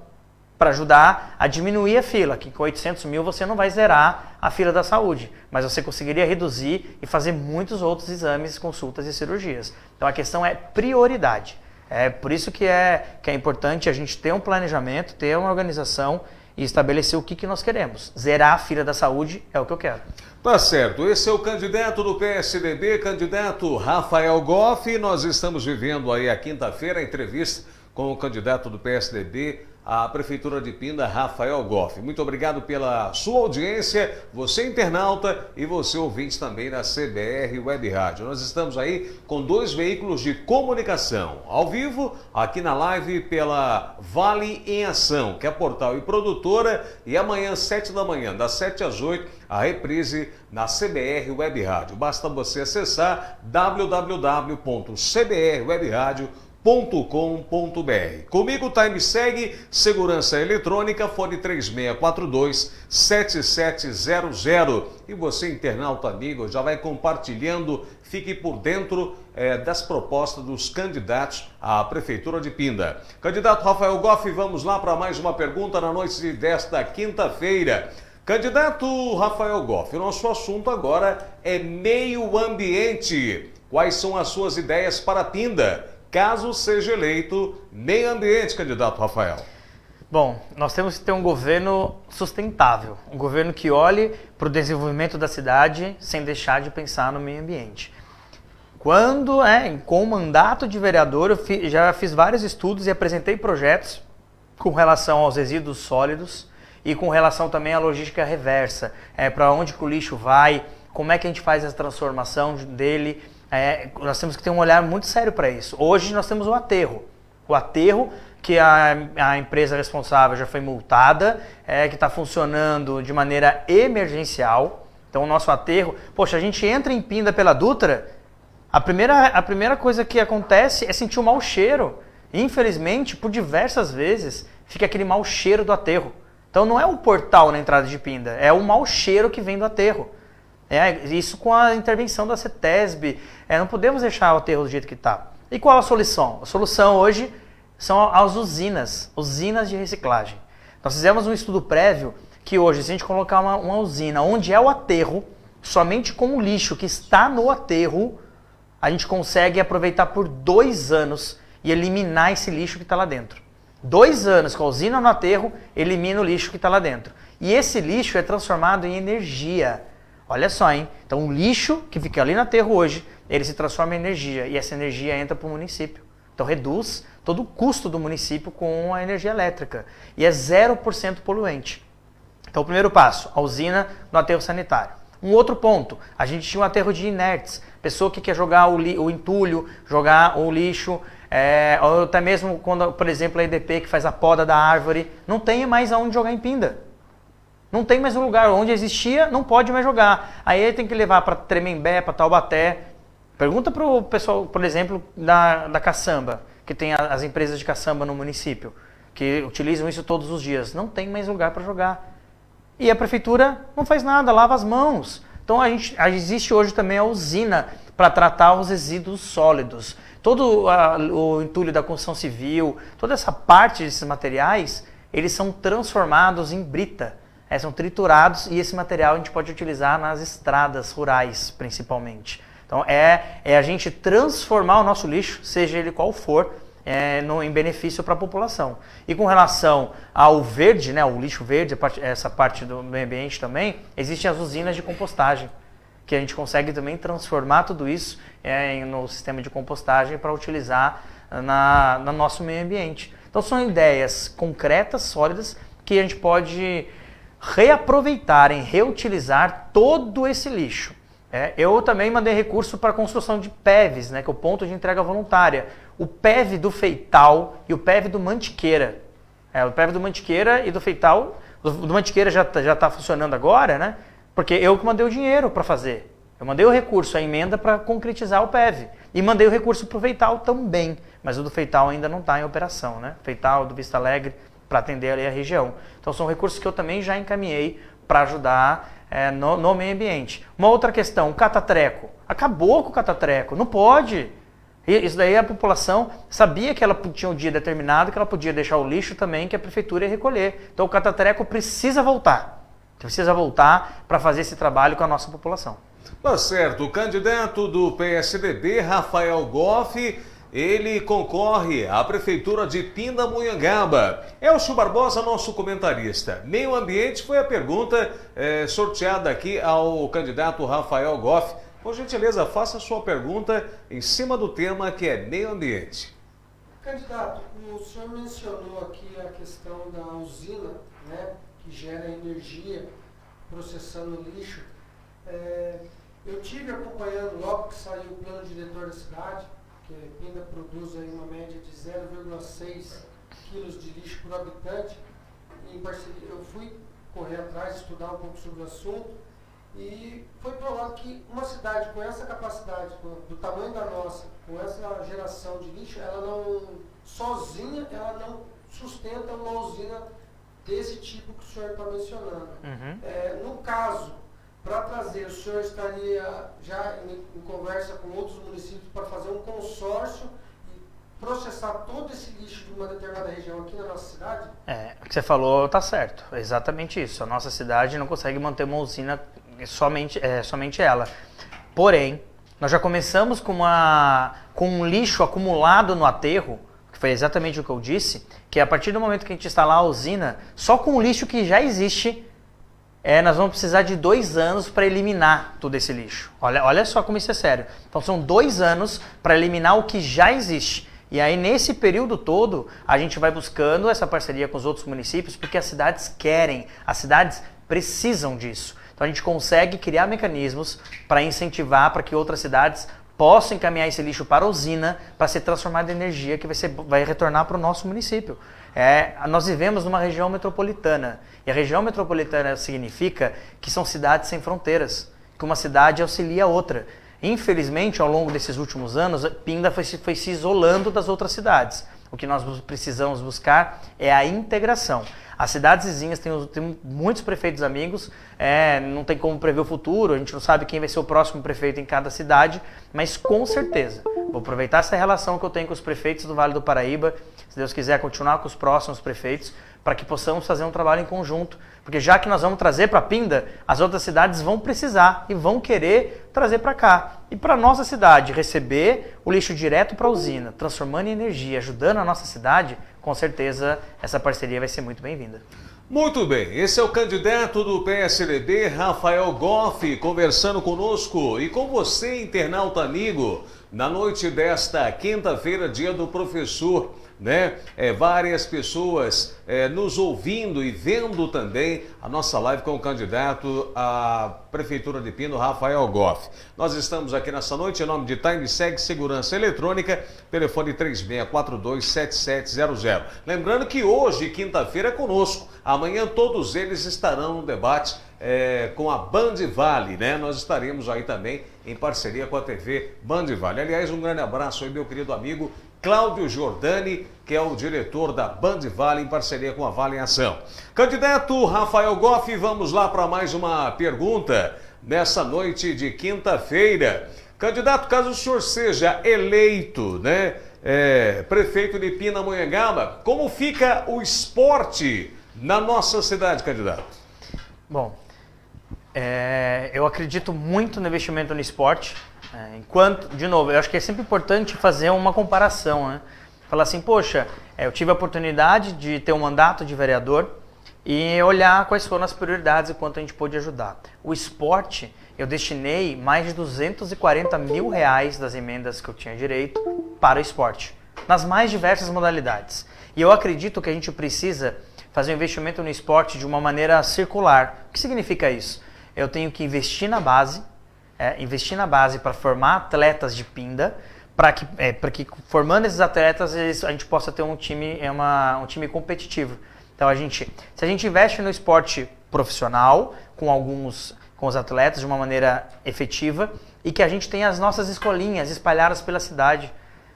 para ajudar a diminuir a fila, que com 800 mil você não vai zerar a fila da saúde, mas você conseguiria reduzir e fazer muitos outros exames, consultas e cirurgias. Então a questão é prioridade. É por isso que é importante a gente ter um planejamento, ter uma organização e estabelecer o que nós queremos. Zerar a fila da saúde é o que eu quero. Tá certo, esse é o candidato do PSDB, candidato Rafael Goff. Nós estamos vivendo aí a quinta-feira a entrevista com o candidato do PSDB à Prefeitura de Pinda, Rafael Goff. Muito obrigado pela sua audiência, você internauta e você ouvinte também da CBR Web Rádio. Nós estamos aí com 2 veículos de comunicação, ao vivo, aqui na live pela Vale em Ação, que é portal e produtora, e amanhã, 7 da manhã, das 7 às 8, a reprise na CBR Web Rádio. Basta você acessar www.cbrwebradio.com.br. Comigo, Time Segue, segurança eletrônica, fone 3642-7700. E você, internauta amigo, já vai compartilhando, fique por dentro das propostas dos candidatos à Prefeitura de Pinda. Candidato Rafael Goff, vamos lá para mais uma pergunta na noite desta quinta-feira. Candidato Rafael Goff, o nosso assunto agora é meio ambiente. Quais são as suas ideias para Pinda, caso seja eleito meio ambiente, candidato Rafael? Bom, nós temos que ter um governo sustentável, um governo que olhe para o desenvolvimento da cidade sem deixar de pensar no meio ambiente. Com o mandato de vereador, eu já fiz vários estudos e apresentei projetos com relação aos resíduos sólidos e com relação também à logística reversa, para onde que o lixo vai, como é que a gente faz a transformação dele. Nós temos que ter um olhar muito sério para isso. Hoje nós temos o aterro. O aterro que a empresa responsável já foi multada, que está funcionando de maneira emergencial. Então o nosso aterro, poxa, a gente entra em Pinda pela Dutra, a primeira coisa que acontece é sentir o mau cheiro. Infelizmente, por diversas vezes, fica aquele mau cheiro do aterro. Então não é um portal na entrada de Pinda, é o mau cheiro que vem do aterro. Isso com a intervenção da CETESB, não podemos deixar o aterro do jeito que está. E qual a solução? A solução hoje são as usinas de reciclagem. Nós fizemos um estudo prévio que hoje, se a gente colocar uma usina onde é o aterro, somente com o lixo que está no aterro, a gente consegue aproveitar por 2 anos e eliminar esse lixo que está lá dentro. 2 anos com a usina no aterro, elimina o lixo que está lá dentro. E esse lixo é transformado em energia. Olha só, hein? Então o lixo que fica ali no aterro hoje, ele se transforma em energia e essa energia entra para o município. Então reduz todo o custo do município com a energia elétrica e é 0% poluente. Então o primeiro passo, a usina no aterro sanitário. Um outro ponto, a gente tinha um aterro de inertes, pessoa que quer jogar o entulho, jogar o lixo, ou até mesmo quando, por exemplo, a EDP que faz a poda da árvore, não tem mais aonde jogar em Pinda. Não tem mais um lugar onde existia, não pode mais jogar. Aí ele tem que levar para Tremembé, para Taubaté. Pergunta para o pessoal, por exemplo, da caçamba, que tem as empresas de caçamba no município, que utilizam isso todos os dias. Não tem mais lugar para jogar. E a prefeitura não faz nada, lava as mãos. Então existe hoje também a usina para tratar os resíduos sólidos. Todo o entulho da construção civil, toda essa parte desses materiais, eles são transformados em brita. São triturados e esse material a gente pode utilizar nas estradas rurais, principalmente. Então a gente transformar o nosso lixo, seja ele qual for, em benefício para a população. E com relação ao verde, o lixo verde, essa parte do meio ambiente também, existem as usinas de compostagem, que a gente consegue também transformar tudo isso no sistema de compostagem para utilizar no nosso meio ambiente. Então são ideias concretas, sólidas, que a gente pode reaproveitar, reutilizar todo esse lixo. Eu também mandei recurso para a construção de PEVs, que é o ponto de entrega voluntária. O PEV do Feital e o PEV do Mantiqueira. O PEV do Mantiqueira e do Feital, do Mantiqueira já está funcionando agora, porque eu que mandei o dinheiro para fazer. Eu mandei o recurso, a emenda para concretizar o PEV. E mandei o recurso para o Feital também, mas o do Feital ainda não está em operação. Feital, do Vista Alegre, para atender ali a região. Então são recursos que eu também já encaminhei para ajudar no meio ambiente. Uma outra questão, o catatreco. Acabou com o catatreco, não pode. Isso daí a população sabia que ela tinha um dia determinado, que ela podia deixar o lixo também, que a prefeitura ia recolher. Então o catatreco precisa voltar. Precisa voltar para fazer esse trabalho com a nossa população. Tá certo. O candidato do PSDB, Rafael Goff, ele concorre à Prefeitura de Pindamonhangaba. Elcio Barbosa, nosso comentarista. Meio ambiente foi a pergunta sorteada aqui ao candidato Rafael Goff. Por gentileza, faça a sua pergunta em cima do tema que é meio ambiente. Candidato, o senhor mencionou aqui a questão da usina, que gera energia processando lixo. Eu tive acompanhando logo que saiu o plano diretor da cidade, que Pinda produz aí uma média de 0,6 quilos de lixo por habitante. Em parceria, eu fui correr atrás, estudar um pouco sobre o assunto e foi provado que uma cidade com essa capacidade, do tamanho da nossa, com essa geração de lixo, ela não, sozinha, ela não sustenta uma usina desse tipo que o senhor está mencionando. No caso, para trazer, o senhor estaria já em conversa com outros municípios para fazer um consórcio e processar todo esse lixo de uma determinada região aqui na nossa cidade? O que você falou tá certo, é exatamente isso. A nossa cidade não consegue manter uma usina somente ela. Porém, nós já começamos com um lixo acumulado no aterro, que foi exatamente o que eu disse, que a partir do momento que a gente instalar a usina, só com o lixo que já existe, nós vamos precisar de 2 anos para eliminar todo esse lixo. Olha só como isso é sério. Então são 2 anos para eliminar o que já existe. E aí nesse período todo, a gente vai buscando essa parceria com os outros municípios, porque as cidades querem, as cidades precisam disso. Então a gente consegue criar mecanismos para incentivar para que outras cidades possam encaminhar esse lixo para a usina para ser transformado em energia que vai retornar para o nosso município. Nós vivemos numa região metropolitana, e a região metropolitana significa que são cidades sem fronteiras, que uma cidade auxilia a outra. Infelizmente, ao longo desses últimos anos, Pinda foi se isolando das outras cidades. O que nós precisamos buscar é a integração. As cidades vizinhas têm muitos prefeitos amigos, não tem como prever o futuro, a gente não sabe quem vai ser o próximo prefeito em cada cidade, mas com certeza, vou aproveitar essa relação que eu tenho com os prefeitos do Vale do Paraíba, se Deus quiser continuar com os próximos prefeitos, para que possamos fazer um trabalho em conjunto, porque já que nós vamos trazer para Pinda, as outras cidades vão precisar e vão querer trazer para cá. E para a nossa cidade, receber o lixo direto para a usina, transformando em energia, ajudando a nossa cidade, com certeza essa parceria vai ser muito bem-vinda. Muito bem, esse é o candidato do PSDB, Rafael Goff, conversando conosco e com você, internauta amigo, na noite desta quinta-feira, dia do professor, né? Várias pessoas nos ouvindo e vendo também a nossa live com o candidato à Prefeitura de Pinda, Rafael Goff. Nós estamos aqui nessa noite em nome de TimeSeg Segurança Eletrônica, telefone 36427700. Lembrando que hoje, quinta-feira, é conosco. Amanhã todos eles estarão no debate com a Band Vale, né? Nós estaremos aí também em parceria com a TV Band Vale. Aliás, um grande abraço aí, meu querido amigo Cláudio Giordani, que é o diretor da Band Vale, em parceria com a Vale em Ação. Candidato Rafael Goff, vamos lá para mais uma pergunta nessa noite de quinta-feira. Candidato, caso o senhor seja eleito, né, prefeito de Pindamonhangaba, como fica o esporte na nossa cidade, candidato? Bom, eu acredito muito no investimento no esporte. Enquanto, de novo, eu acho que é sempre importante fazer uma comparação, né? Falar assim, poxa, eu tive a oportunidade de ter um mandato de vereador e olhar quais foram as prioridades e quanto a gente pôde ajudar. O esporte, eu destinei mais de 240 mil reais das emendas que eu tinha direito para o esporte, nas mais diversas modalidades. E eu acredito que a gente precisa fazer um investimento no esporte de uma maneira circular. O que significa isso? Eu tenho que investir na base para formar atletas de Pinda, para que formando esses atletas a gente possa ter um time competitivo. Então se a gente investe no esporte profissional com os atletas de uma maneira efetiva e que a gente tenha as nossas escolinhas espalhadas pela cidade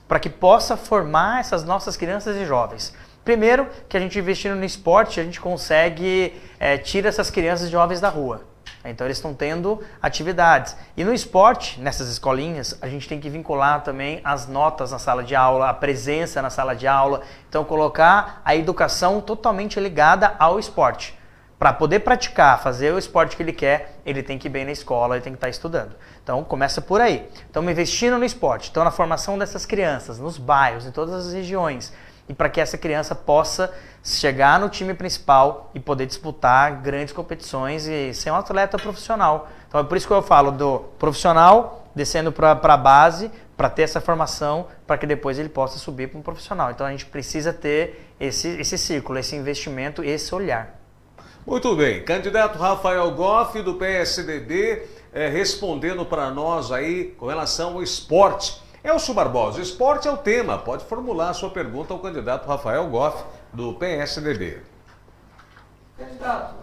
para que possa formar essas nossas crianças e jovens. Primeiro, que a gente investindo no esporte, a gente consegue tirar essas crianças e jovens da rua. Então eles estão tendo atividades. E no esporte, nessas escolinhas, a gente tem que vincular também as notas na sala de aula, a presença na sala de aula. Então colocar a educação totalmente ligada ao esporte. Para poder praticar, fazer o esporte que ele quer, ele tem que ir bem na escola, ele tem que estar estudando. Então começa por aí. Estamos investindo no esporte, então na formação dessas crianças, nos bairros, em todas as regiões. E para que essa criança possa chegar no time principal e poder disputar grandes competições e ser um atleta profissional. Então é por isso que eu falo do profissional descendo para a base, para ter essa formação, para que depois ele possa subir para um profissional. Então a gente precisa ter esse círculo, esse investimento, esse olhar. Muito bem, candidato Rafael Goff do PSDB respondendo para nós aí com relação ao esporte. Elcio Barbosa, esporte é o tema. Pode formular a sua pergunta ao candidato Rafael Goff, do PSDB. Candidato,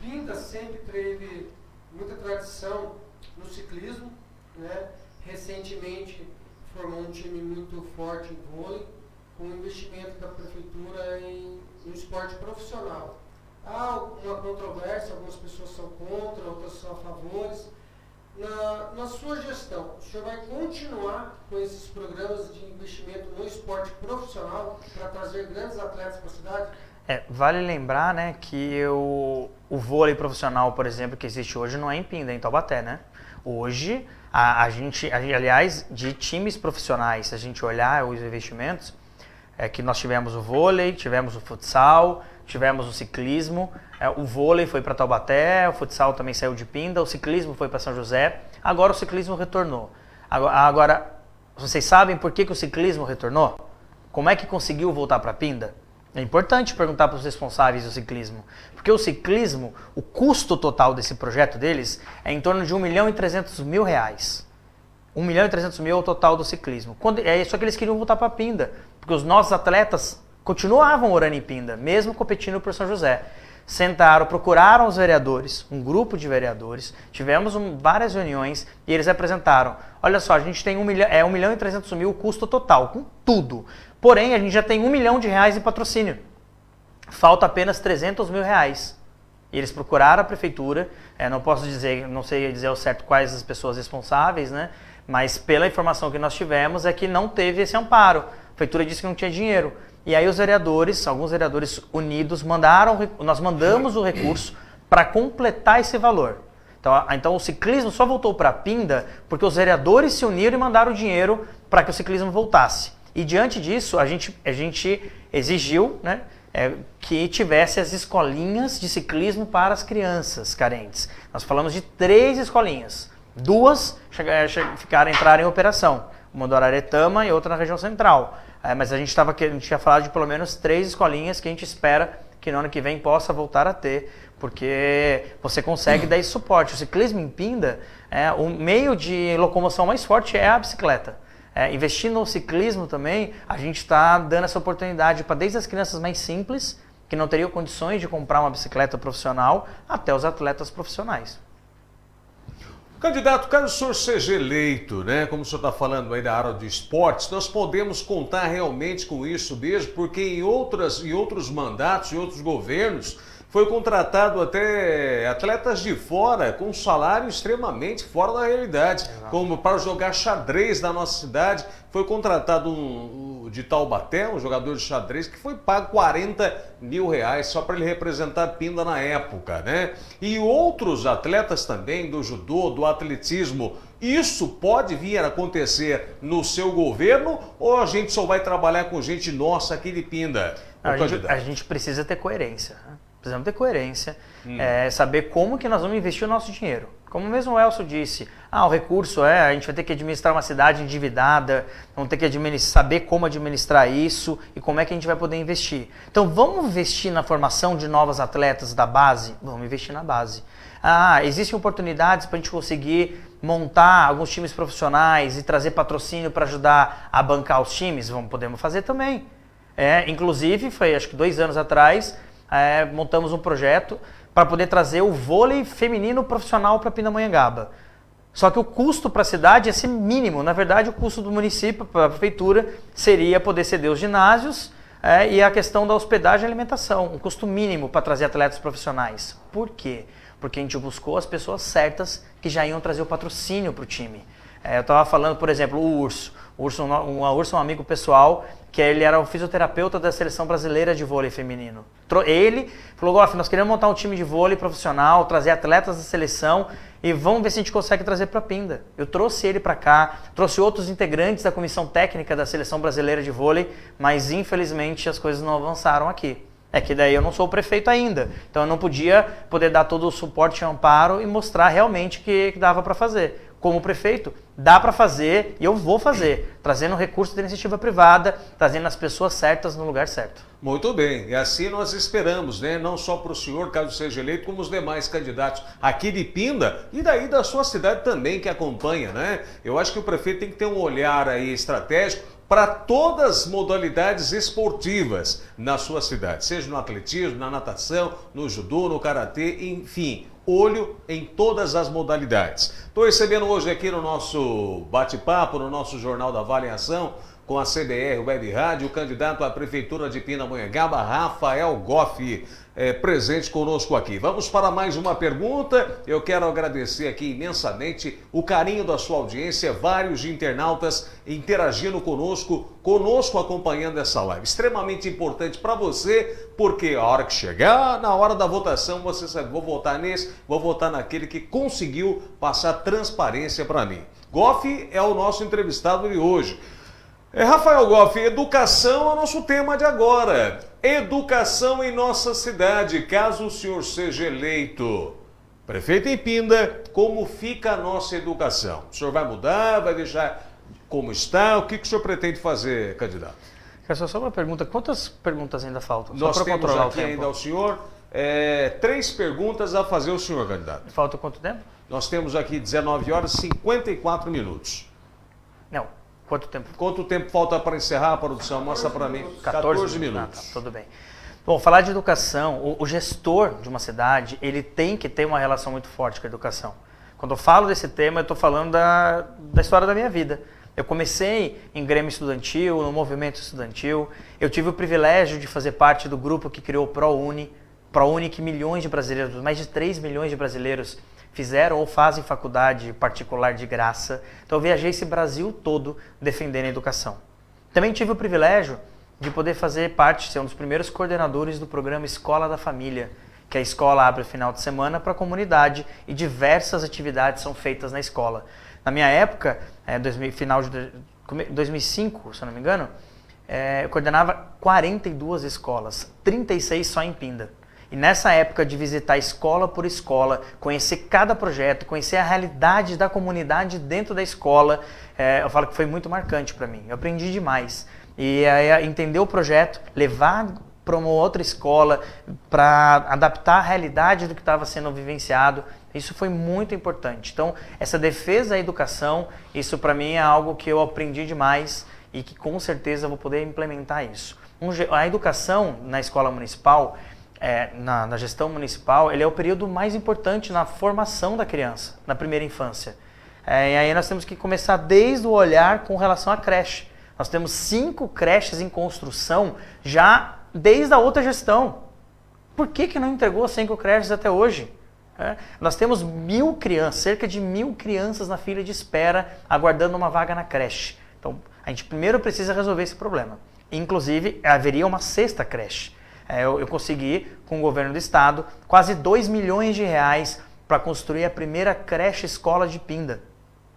Pinda sempre teve muita tradição no ciclismo, né? Recentemente formou um time muito forte em vôlei, com investimento da prefeitura no esporte profissional. Há uma controvérsia, algumas pessoas são contra, outras são a favor. Na sua gestão, o senhor vai continuar com esses programas de investimento no esporte profissional para trazer grandes atletas para a cidade? Vale lembrar, né, que o vôlei profissional, por exemplo, que existe hoje não é em Pinda, é em Taubaté, né? Hoje, a gente, aliás, de times profissionais, se a gente olhar os investimentos, que nós tivemos o vôlei, tivemos o futsal, tivemos o ciclismo, o vôlei foi para Taubaté, o futsal também saiu de Pinda, o ciclismo foi para São José, agora o ciclismo retornou. Agora, vocês sabem por que o ciclismo retornou? Como é que conseguiu voltar para Pinda? É importante perguntar para os responsáveis do ciclismo, porque o ciclismo, o custo total desse projeto deles é em torno de R$1.300.000. 1.300.000 é o total do ciclismo. Só que eles queriam voltar para Pinda, porque os nossos atletas continuavam morando em Pinda, mesmo competindo por São José. Sentaram, procuraram os vereadores, um grupo de vereadores, tivemos várias reuniões e eles apresentaram, olha só, a gente tem R$1.300.000 o custo total, com tudo. Porém, a gente já tem R$1 milhão em patrocínio. Falta apenas R$300.000. E eles procuraram a prefeitura, não posso dizer, não sei dizer ao certo quais as pessoas responsáveis, né? Mas pela informação que nós tivemos é que não teve esse amparo. A prefeitura disse que não tinha dinheiro. E aí os vereadores, alguns vereadores unidos, nós mandamos o recurso para completar esse valor. Então o ciclismo só voltou para Pinda porque os vereadores se uniram e mandaram o dinheiro para que o ciclismo voltasse. E diante disso, a gente exigiu, né, que tivesse as escolinhas de ciclismo para as carentes. Nós falamos de 3 escolinhas. 2 entraram em operação. Uma do Araretama e outra na região central. Mas a gente tinha falado de pelo menos 3 escolinhas que a gente espera que no ano que vem possa voltar a ter, porque você consegue dar esse suporte. O ciclismo em Pinda, o meio de locomoção mais forte é a bicicleta. Investir no ciclismo também, a gente está dando essa oportunidade para desde as crianças mais simples, que não teriam condições de comprar uma bicicleta profissional, até os atletas profissionais. Candidato, caso o senhor seja eleito, né, como o senhor está falando aí da área de esportes, nós podemos contar realmente com isso mesmo, porque em outros mandatos, em outros governos, foi contratado até atletas de fora com um salário extremamente fora da realidade. Exato. Como para jogar xadrez na nossa cidade, foi contratado de Taubaté, um jogador de xadrez, que foi pago R$40.000 só para ele representar Pinda na época, né? E outros atletas também do judô, do atletismo. Isso pode vir a acontecer no seu governo ou a gente só vai trabalhar com gente nossa aqui de Pinda? A gente precisa ter coerência, né? Precisamos ter coerência, saber como que nós vamos investir o nosso dinheiro. Como mesmo o Elcio disse, o recurso a gente vai ter que administrar uma cidade endividada, vamos ter que saber como administrar isso e como é que a gente vai poder investir. Então vamos investir na formação de novos atletas da base? Vamos investir na base. Existem oportunidades para a gente conseguir montar alguns times profissionais e trazer patrocínio para ajudar a bancar os times? Podemos fazer também. Inclusive, foi acho que 2 anos atrás, montamos um projeto para poder trazer o vôlei feminino profissional para Pindamonhangaba. Só que o custo para a cidade ia ser mínimo. Na verdade, o custo do município, para a prefeitura, seria poder ceder os ginásios e a questão da hospedagem e alimentação. Um custo mínimo para trazer atletas profissionais. Por quê? Porque a gente buscou as pessoas certas que já iam trazer o patrocínio para o time. Eu estava falando, por exemplo, o Urso. O Urso é um amigo pessoal, que ele era o fisioterapeuta da Seleção Brasileira de Vôlei Feminino. Ele falou, Goff, nós queremos montar um time de vôlei profissional, trazer atletas da seleção e vamos ver se a gente consegue trazer para Pinda. Eu trouxe ele para cá, trouxe outros integrantes da comissão técnica da Seleção Brasileira de Vôlei, mas infelizmente as coisas não avançaram aqui. Que daí eu não sou o prefeito ainda, então eu não poder dar todo o suporte e amparo e mostrar realmente que dava para fazer. Como prefeito, dá para fazer e eu vou fazer, trazendo recursos da iniciativa privada, trazendo as pessoas certas no lugar certo. Muito bem, e assim nós esperamos, né? Não só para o senhor, caso seja eleito, como os demais candidatos aqui de Pinda e daí da sua cidade também que acompanha, né? Eu acho que o prefeito tem que ter um olhar aí estratégico para todas as modalidades esportivas na sua cidade, seja no atletismo, na natação, no judô, no karatê, enfim, olho em todas as modalidades. Estou recebendo hoje aqui no nosso bate-papo, no nosso Jornal da Avaliação, com a CBR Web Rádio, o candidato à Prefeitura de Pindamonhangaba, Rafael Goff, presente conosco aqui. Vamos para mais uma pergunta. Eu quero agradecer aqui imensamente o carinho da sua audiência, vários internautas interagindo conosco acompanhando essa live. Extremamente importante para você, porque a hora que chegar, na hora da votação, você sabe, vou votar nesse, vou votar naquele que conseguiu passar transparência para mim. Goff é o nosso entrevistado de hoje. Rafael Goff, educação é o nosso tema de agora. Educação em nossa cidade, caso o senhor seja eleito prefeito em Pinda, como fica a nossa educação? O senhor vai mudar, vai deixar como está? O que o senhor pretende fazer, candidato? Só uma pergunta, quantas perguntas ainda faltam? Nós temos aqui ainda ao senhor 3 perguntas a fazer ao senhor, candidato. Falta quanto tempo? Nós temos aqui 19 horas e 54 minutos. Não. Quanto tempo? Quanto tempo falta para encerrar a produção? Mostra para mim. 14 minutos. Ah, tá, tudo bem. Bom, falar de educação, o gestor de uma cidade, ele tem que ter uma relação muito forte com a educação. Quando eu falo desse tema, eu estou falando da história da minha vida. Eu comecei em grêmio estudantil, no movimento estudantil. Eu tive o privilégio de fazer parte do grupo que criou o ProUni. ProUni que milhões de brasileiros, mais de 3 milhões de brasileiros, fizeram ou fazem faculdade particular de graça. Então eu viajei esse Brasil todo defendendo a educação. Também tive o privilégio de poder fazer parte, ser um dos primeiros coordenadores do programa Escola da Família, que a escola abre o final de semana para a comunidade e diversas atividades são feitas na escola. Na minha época, final de 2005, se eu não me engano, eu coordenava 42 escolas, 36 só em Pinda. E nessa época de visitar escola por escola, conhecer cada projeto, conhecer a realidade da comunidade dentro da escola, eu falo que foi muito marcante para mim. Eu aprendi demais. E entender o projeto, levar para uma outra escola, para adaptar a realidade do que estava sendo vivenciado, isso foi muito importante. Então, essa defesa da educação, isso para mim é algo que eu aprendi demais e que com certeza eu vou poder implementar isso. A educação na escola municipal, na gestão municipal, ele é o período mais importante na formação da criança, na primeira infância. E aí nós temos que começar desde o olhar com relação à creche. Nós temos 5 creches em construção já desde a outra gestão. Por que não entregou 5 creches até hoje? Nós temos 1.000 crianças, cerca de 1.000 crianças na fila de espera aguardando uma vaga na creche. Então, a gente primeiro precisa resolver esse problema. Inclusive, haveria uma 6ª creche. Eu consegui, com o governo do estado, quase 2 milhões de reais para construir a primeira creche escola de Pinda.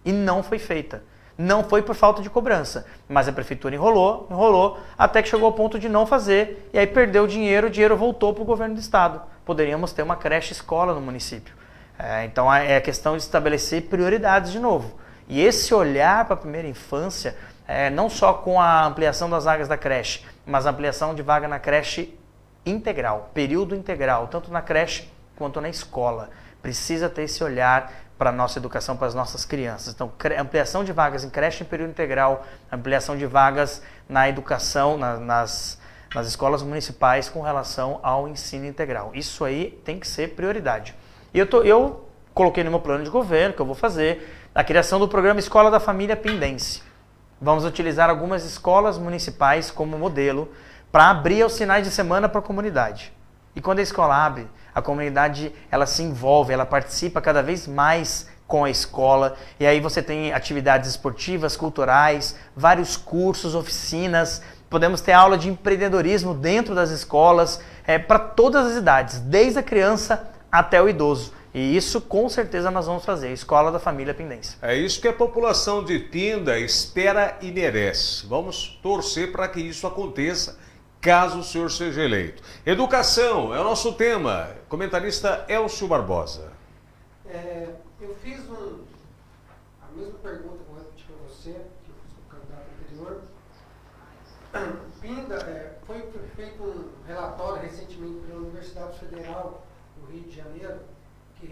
E não foi feita. Não foi por falta de cobrança, mas a prefeitura enrolou, até que chegou ao ponto de não fazer, e aí perdeu o dinheiro voltou para o governo do estado. Poderíamos ter uma creche escola no município. Então é a questão de estabelecer prioridades de novo. E esse olhar para a primeira infância, não só com a ampliação das vagas da creche, mas a ampliação de vaga na creche integral, período integral, tanto na creche quanto na escola. Precisa ter esse olhar para a nossa educação, para as nossas crianças. Então, ampliação de vagas em creche em período integral, ampliação de vagas na educação, nas escolas municipais com relação ao ensino integral. Isso aí tem que ser prioridade. E eu coloquei no meu plano de governo, que eu vou fazer, a criação do programa Escola da Família Pindense. Vamos utilizar algumas escolas municipais como modelo para abrir os finais de semana para a comunidade. E quando a escola abre, a comunidade ela se envolve, ela participa cada vez mais com a escola. E aí você tem atividades esportivas, culturais, vários cursos, oficinas. Podemos ter aula de empreendedorismo dentro das escolas, para todas as idades, desde a criança até o idoso. E isso com certeza nós vamos fazer, Escola da Família Pindense. É isso que a população de Pinda espera e merece. Vamos torcer para que isso aconteça, caso o senhor seja eleito. Educação é o nosso tema. Comentarista Elcio Barbosa. Eu fiz a mesma pergunta que eu repeti para você, que eu fiz para o candidato anterior. Pinda, foi feito um relatório recentemente pela Universidade Federal do Rio de Janeiro, que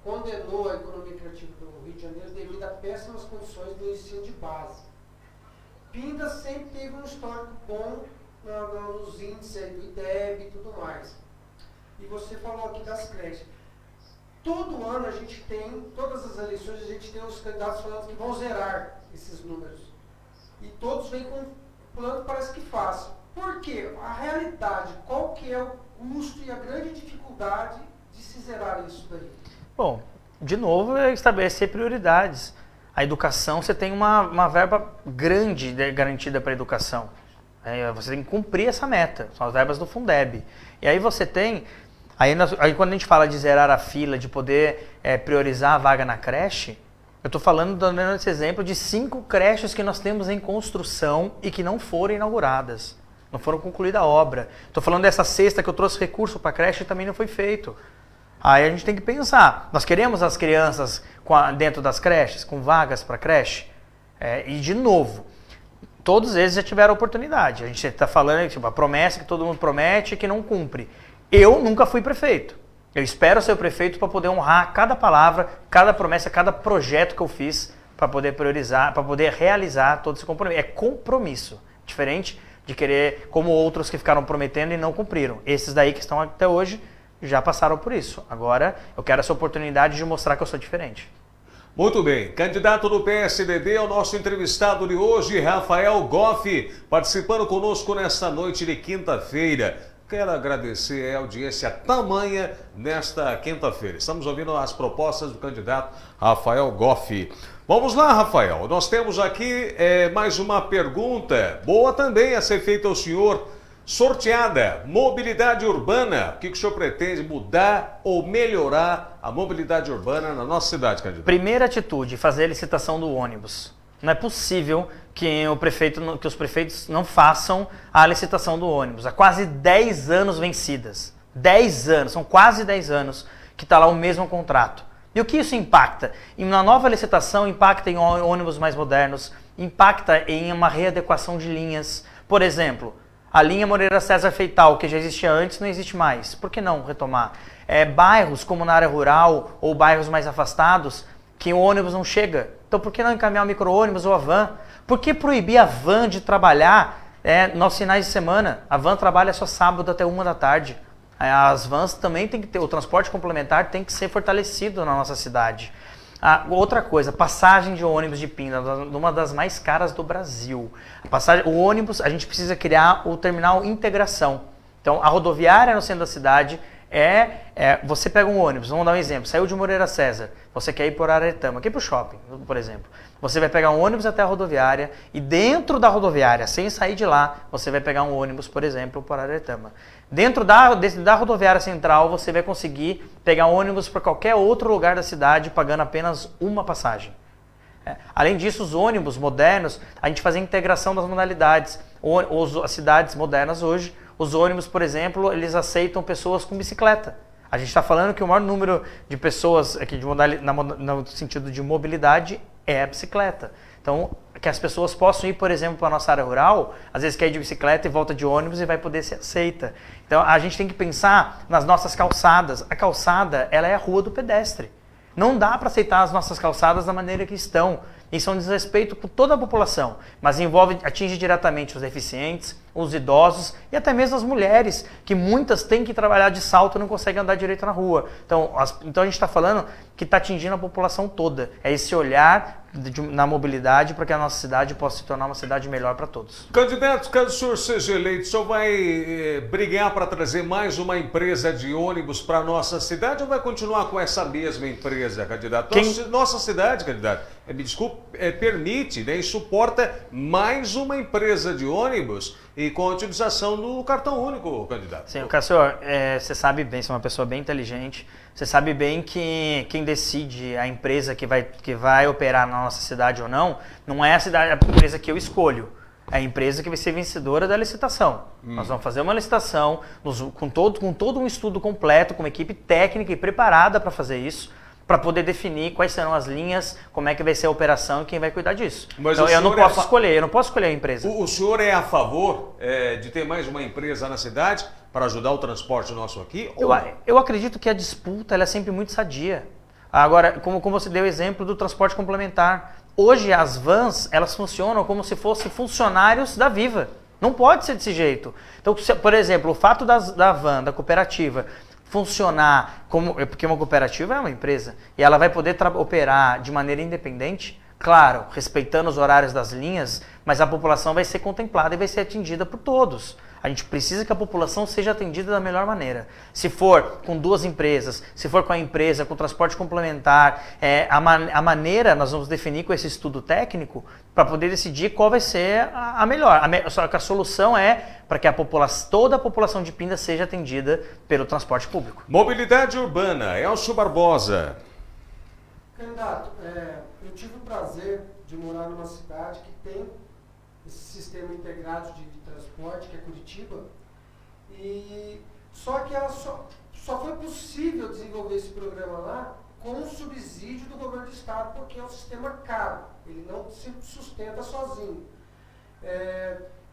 condenou a economia criativa do Rio de Janeiro devido a péssimas condições do ensino de base. Pinda sempre teve um histórico bom nos índices do IDEB e tudo mais. E você falou aqui das creches. Todo ano a gente tem, todas as eleições, a gente tem os candidatos falando que vão zerar esses números. e todos vêm com um plano, parece que fácil. Por quê? A realidade, qual que é o custo e a grande dificuldade de se zerar isso daí? Bom, de novo, é estabelecer prioridades. A educação, você tem uma verba grande garantida para a educação. Você tem que cumprir essa meta, são as verbas do Fundeb. E aí você tem, aí quando a gente fala de zerar a fila, de poder priorizar a vaga na creche, eu estou dando esse exemplo de 5 creches que nós temos em construção e que não foram inauguradas, não foram concluída a obra. Estou falando dessa sexta que eu trouxe recurso para a creche e também não foi feito. Aí a gente tem que pensar, nós queremos as crianças dentro das creches, com vagas para creche? E de novo, todos eles já tiveram oportunidade. A gente está falando, tipo, a promessa que todo mundo promete e que não cumpre. Eu nunca fui prefeito. Eu espero ser o prefeito para poder honrar cada palavra, cada promessa, cada projeto que eu fiz para poder priorizar, para poder realizar todo esse compromisso. É compromisso, diferente de querer, como outros que ficaram prometendo e não cumpriram. Esses daí que estão até hoje já passaram por isso. Agora eu quero essa oportunidade de mostrar que eu sou diferente. Muito bem, candidato do PSDB é o nosso entrevistado de hoje, Rafael Goff, participando conosco nesta noite de quinta-feira. Quero agradecer a audiência tamanha nesta quinta-feira. Estamos ouvindo as propostas do candidato Rafael Goff. Vamos lá, Rafael. Nós temos aqui mais uma pergunta, boa também a ser feita ao senhor. Sorteada, mobilidade urbana. O que o senhor pretende mudar ou melhorar a mobilidade urbana na nossa cidade, candidato? Primeira atitude, fazer a licitação do ônibus. Não é possível que os prefeitos não façam a licitação do ônibus. Há quase 10 anos vencidas. 10 anos, são quase 10 anos que está lá o mesmo contrato. E o que isso impacta? Na nova licitação, impacta em ônibus mais modernos, impacta em uma readequação de linhas. Por exemplo, a linha Moreira César Feital, que já existia antes, não existe mais. Por que não retomar? Bairros como na área rural ou bairros mais afastados, que o ônibus não chega. Então por que não encaminhar o micro-ônibus ou a van? Por que proibir a van de trabalhar nos finais de semana? A van trabalha só sábado até 1 da tarde. As vans também tem que ter, o transporte complementar tem que ser fortalecido na nossa cidade. Outra coisa, passagem de ônibus de Pinda, uma das mais caras do Brasil. O ônibus, a gente precisa criar o terminal integração. Então, a rodoviária no centro da cidade você pega um ônibus, vamos dar um exemplo, saiu de Moreira César, você quer ir por Araretama, aqui para o shopping, por exemplo. Você vai pegar um ônibus até a rodoviária e dentro da rodoviária, sem sair de lá, você vai pegar um ônibus, por exemplo, para Araretama. Dentro da rodoviária central, você vai conseguir pegar um ônibus para qualquer outro lugar da cidade, pagando apenas uma passagem. Além disso, os ônibus modernos, a gente faz a integração das modalidades. As cidades modernas hoje, os ônibus, por exemplo, eles aceitam pessoas com bicicleta. A gente está falando que o maior número de pessoas aqui no sentido de mobilidade é a bicicleta. Então, que as pessoas possam ir, por exemplo, para a nossa área rural, às vezes quer ir de bicicleta e volta de ônibus e vai poder ser aceita. Então, a gente tem que pensar nas nossas calçadas. A calçada, ela é a rua do pedestre. Não dá para aceitar as nossas calçadas da maneira que estão. Isso é um desrespeito com toda a população, mas atinge diretamente os deficientes, os idosos e até mesmo as mulheres, que muitas têm que trabalhar de salto e não conseguem andar direito na rua. Então a gente está falando que está atingindo a população toda. É esse olhar na mobilidade para que a nossa cidade possa se tornar uma cidade melhor para todos. Candidato, caso o senhor seja eleito, o senhor vai brigar para trazer mais uma empresa de ônibus para a nossa cidade ou vai continuar com essa mesma empresa, candidato? Nossa cidade, candidato, me desculpe, permite, né, e suporta mais uma empresa de ônibus e com a utilização do cartão único, candidato. Sim, Cássio, você sabe bem, você é uma pessoa bem inteligente, você sabe bem que quem decide a empresa que vai operar na nossa cidade ou não é a empresa que eu escolho, é a empresa que vai ser vencedora da licitação. Nós vamos fazer uma licitação com todo um estudo completo, com uma equipe técnica e preparada para fazer isso, para poder definir quais serão as linhas, como é que vai ser a operação e quem vai cuidar disso. Mas então eu não posso escolher a empresa. O senhor é a favor de ter mais uma empresa na cidade para ajudar o transporte nosso aqui? Eu acredito que a disputa ela é sempre muito sadia. Agora, como você deu o exemplo do transporte complementar, hoje as vans elas funcionam como se fossem funcionários da Viva. Não pode ser desse jeito. Então, por exemplo, o fato da van, da cooperativa, funcionar porque uma cooperativa é uma empresa e ela vai poder operar de maneira independente, claro, respeitando os horários das linhas, mas a população vai ser contemplada e vai ser atingida por todos. A gente precisa que a população seja atendida da melhor maneira. Se for com 2 empresas, se for com a empresa, com transporte complementar, a maneira nós vamos definir com esse estudo técnico para poder decidir qual vai ser a melhor. Só que a solução é para que toda a população de Pinda seja atendida pelo transporte público. Mobilidade urbana, Elcio Barbosa. Candidato, eu tive o prazer de morar numa cidade que tem esse sistema integrado de transporte, que é Curitiba, e só que ela só foi possível desenvolver esse programa lá com o subsídio do governo do estado, porque é um sistema caro, ele não se sustenta sozinho.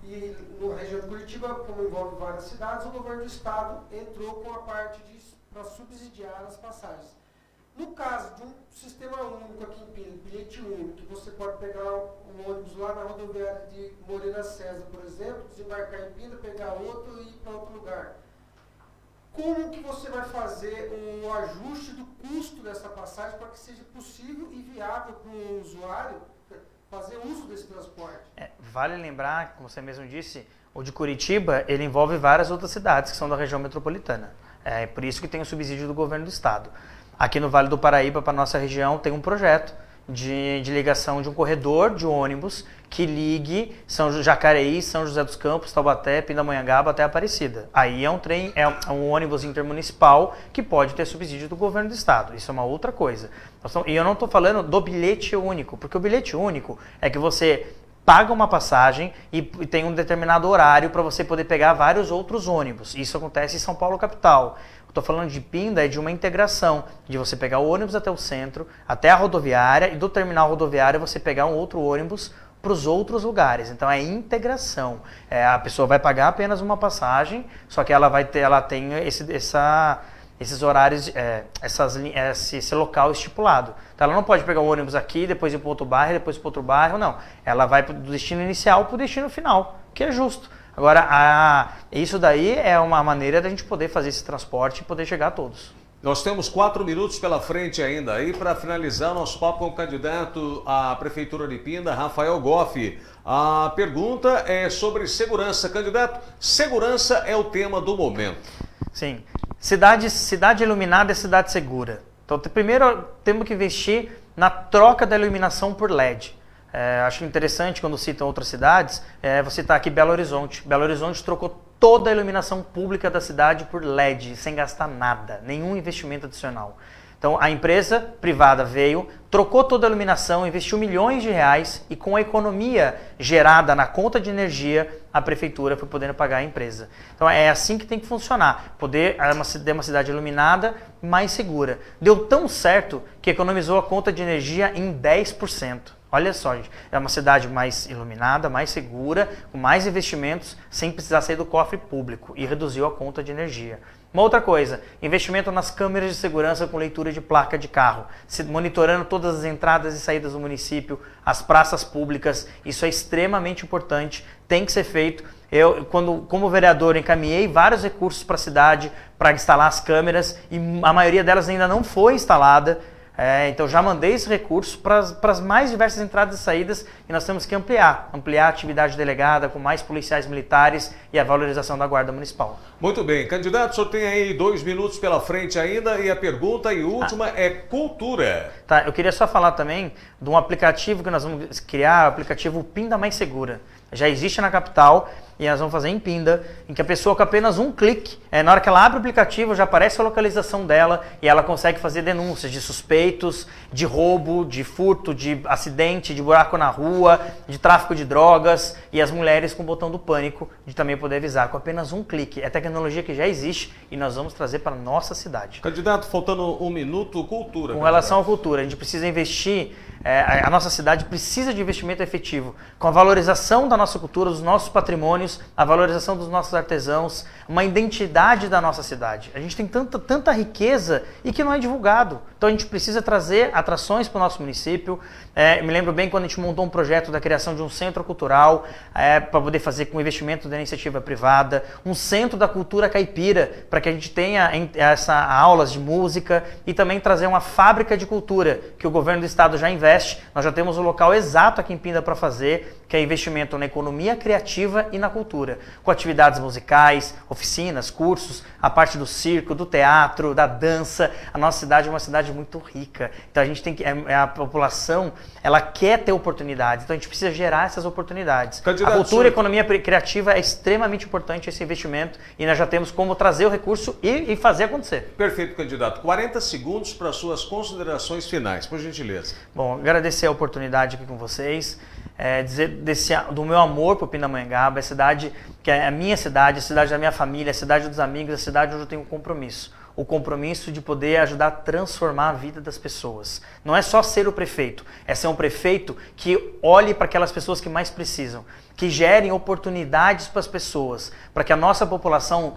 E na região de Curitiba, como envolve várias cidades, o governo do estado entrou com a parte para subsidiar as passagens. No caso de um sistema único aqui em Pinda, bilhete único, que você pode pegar um ônibus lá na rodoviária de Moreira César, por exemplo, desembarcar em Pinda, pegar outro e ir para outro lugar. Como que você vai fazer um ajuste do custo dessa passagem para que seja possível e viável para o usuário fazer uso desse transporte? Vale lembrar, como você mesmo disse, o de Curitiba, ele envolve várias outras cidades que são da região metropolitana. É por isso que tem o subsídio do governo do estado. Aqui no Vale do Paraíba, para a nossa região, tem um projeto de ligação de um corredor de ônibus que ligue Jacareí, São José dos Campos, Taubaté, Pindamonhangaba até Aparecida. Aí é um ônibus intermunicipal que pode ter subsídio do governo do estado. Isso é uma outra coisa. E eu não estou falando do bilhete único, porque o bilhete único é que você paga uma passagem e tem um determinado horário para você poder pegar vários outros ônibus. Isso acontece em São Paulo capital. Estou falando de Pinda, é de uma integração, de você pegar o ônibus até o centro, até a rodoviária, e do terminal rodoviário você pegar um outro ônibus para os outros lugares. Então é integração. A pessoa vai pagar apenas uma passagem, só que ela tem esses horários, esse local estipulado. Então ela não pode pegar o ônibus aqui, depois ir para outro bairro, depois para outro bairro, não. Ela vai do destino inicial para o destino final, que é justo. Agora, isso daí é uma maneira da gente poder fazer esse transporte e poder chegar a todos. Nós temos 4 minutos pela frente ainda aí para finalizar nosso papo com o candidato à Prefeitura de Pinda, Rafael Goff. A pergunta é sobre segurança. Candidato, segurança é o tema do momento. Sim. Cidade iluminada é cidade segura. Então, primeiro temos que investir na troca da iluminação por LED. Acho interessante quando citam outras cidades, vou citar aqui Belo Horizonte. Belo Horizonte trocou toda a iluminação pública da cidade por LED, sem gastar nada, nenhum investimento adicional. Então a empresa privada veio, trocou toda a iluminação, investiu milhões de reais e com a economia gerada na conta de energia, a prefeitura foi podendo pagar a empresa. Então é assim que tem que funcionar, poder ter uma cidade iluminada mais segura. Deu tão certo que economizou a conta de energia em 10%. Olha só, gente, é uma cidade mais iluminada, mais segura, com mais investimentos, sem precisar sair do cofre público e reduziu a conta de energia. Uma outra coisa, investimento nas câmeras de segurança com leitura de placa de carro, monitorando todas as entradas e saídas do município, as praças públicas, isso é extremamente importante, tem que ser feito. Eu, como vereador, encaminhei vários recursos para a cidade para instalar as câmeras e a maioria delas ainda não foi instalada. Então já mandei esse recurso para as mais diversas entradas e saídas e nós temos que ampliar a atividade delegada com mais policiais militares e a valorização da Guarda Municipal. Muito bem, candidato, o senhor tem aí 2 minutos pela frente ainda e a pergunta e última é cultura. Tá, eu queria só falar também de um aplicativo que nós vamos criar, o aplicativo Pinda Mais Segura. Já existe na capital e nós vamos fazer em Pinda, em que a pessoa com apenas um clique, na hora que ela abre o aplicativo já aparece a localização dela e ela consegue fazer denúncias de suspeitos, de roubo, de furto, de acidente, de buraco na rua, de tráfico de drogas e as mulheres com o botão do pânico de também poder avisar com apenas um clique. É tecnologia que já existe e nós vamos trazer para a nossa cidade. Candidato, faltando 1 minuto, cultura. Com relação à cultura, a gente precisa investir, a nossa cidade precisa de investimento efetivo, com a valorização da nossa cultura, dos nossos patrimônios, a valorização dos nossos artesãos, uma identidade da nossa cidade. A gente tem tanta riqueza e que não é divulgado. Então a gente precisa trazer atrações para o nosso município. Me lembro bem quando a gente montou um projeto da criação de um centro cultural para poder fazer com investimento da iniciativa privada, um centro da cultura caipira, para que a gente tenha aulas de música e também trazer uma fábrica de cultura que o governo do estado já investe investe, nós já temos o local exato aqui em Pinda para fazer, que é investimento na economia criativa e na cultura, com atividades musicais, oficinas, cursos, a parte do circo, do teatro, da dança. A nossa cidade é uma cidade muito rica, então a gente tem que, a população, ela quer ter oportunidades, então a gente precisa gerar essas oportunidades. Candidato, a cultura e a economia criativa é extremamente importante esse investimento e nós já temos como trazer o recurso e fazer acontecer. Perfeito, candidato. 40 segundos para suas considerações finais, por gentileza. Bom, agradecer a oportunidade aqui com vocês. Dizer do meu amor por Pindamonhangaba, a cidade que é a minha cidade, a cidade da minha família, a cidade dos amigos, a cidade onde eu tenho um compromisso. O compromisso de poder ajudar a transformar a vida das pessoas. Não é só ser o prefeito, é ser um prefeito que olhe para aquelas pessoas que mais precisam, que gerem oportunidades para as pessoas, para que a nossa população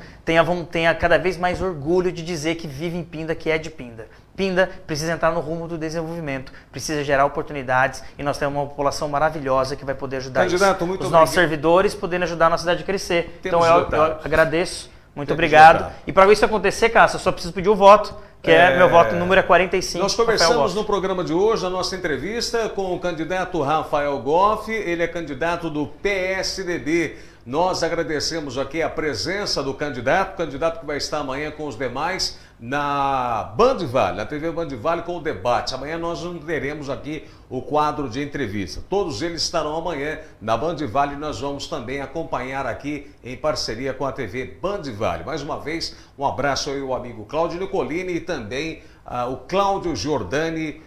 tenha cada vez mais orgulho de dizer que vive em Pinda, que é de Pinda. Pinda precisa entrar no rumo do desenvolvimento, precisa gerar oportunidades e nós temos uma população maravilhosa que vai poder ajudar Candidato, muito os nossos servidores podendo ajudar a nossa cidade a crescer. Temos então eu resultados. agradeço, muito Temos obrigado. resultados. E para isso acontecer, Cássio, eu só preciso pedir o voto, que é meu voto número 45. Nós conversamos no programa de hoje, na nossa entrevista, com o candidato Rafael Goff, ele é candidato do PSDB. Nós agradecemos aqui a presença do candidato que vai estar amanhã com os demais na Band Vale, na TV Band Vale com o debate. Amanhã nós não teremos aqui o quadro de entrevista. Todos eles estarão amanhã na Band Vale e nós vamos também acompanhar aqui em parceria com a TV Band Vale. Mais uma vez, um abraço aí ao amigo Cláudio Nicolini e também o Cláudio Giordani,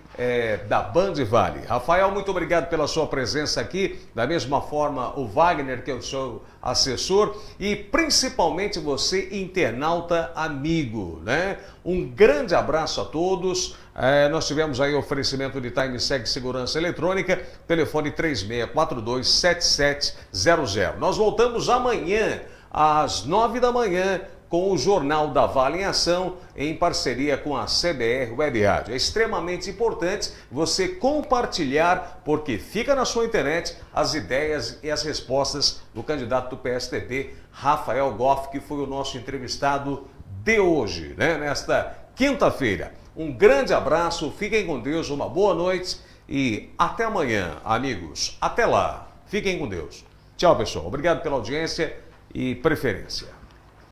da Band Vale. Rafael, muito obrigado pela sua presença aqui, da mesma forma o Wagner, que é o seu assessor, e principalmente você, internauta amigo, né? Um grande abraço a todos. Nós tivemos aí oferecimento de TimeSeg Segurança Eletrônica, telefone 36427700. Nós voltamos amanhã às 9 da manhã com o Jornal da Vale em Ação, em parceria com a CBR Web Rádio. É extremamente importante você compartilhar, porque fica na sua internet as ideias e as respostas do candidato do PSDB, Rafael Goff, que foi o nosso entrevistado de hoje, né? Nesta quinta-feira. Um grande abraço, fiquem com Deus, uma boa noite e até amanhã, amigos. Até lá, fiquem com Deus. Tchau, pessoal. Obrigado pela audiência e preferência.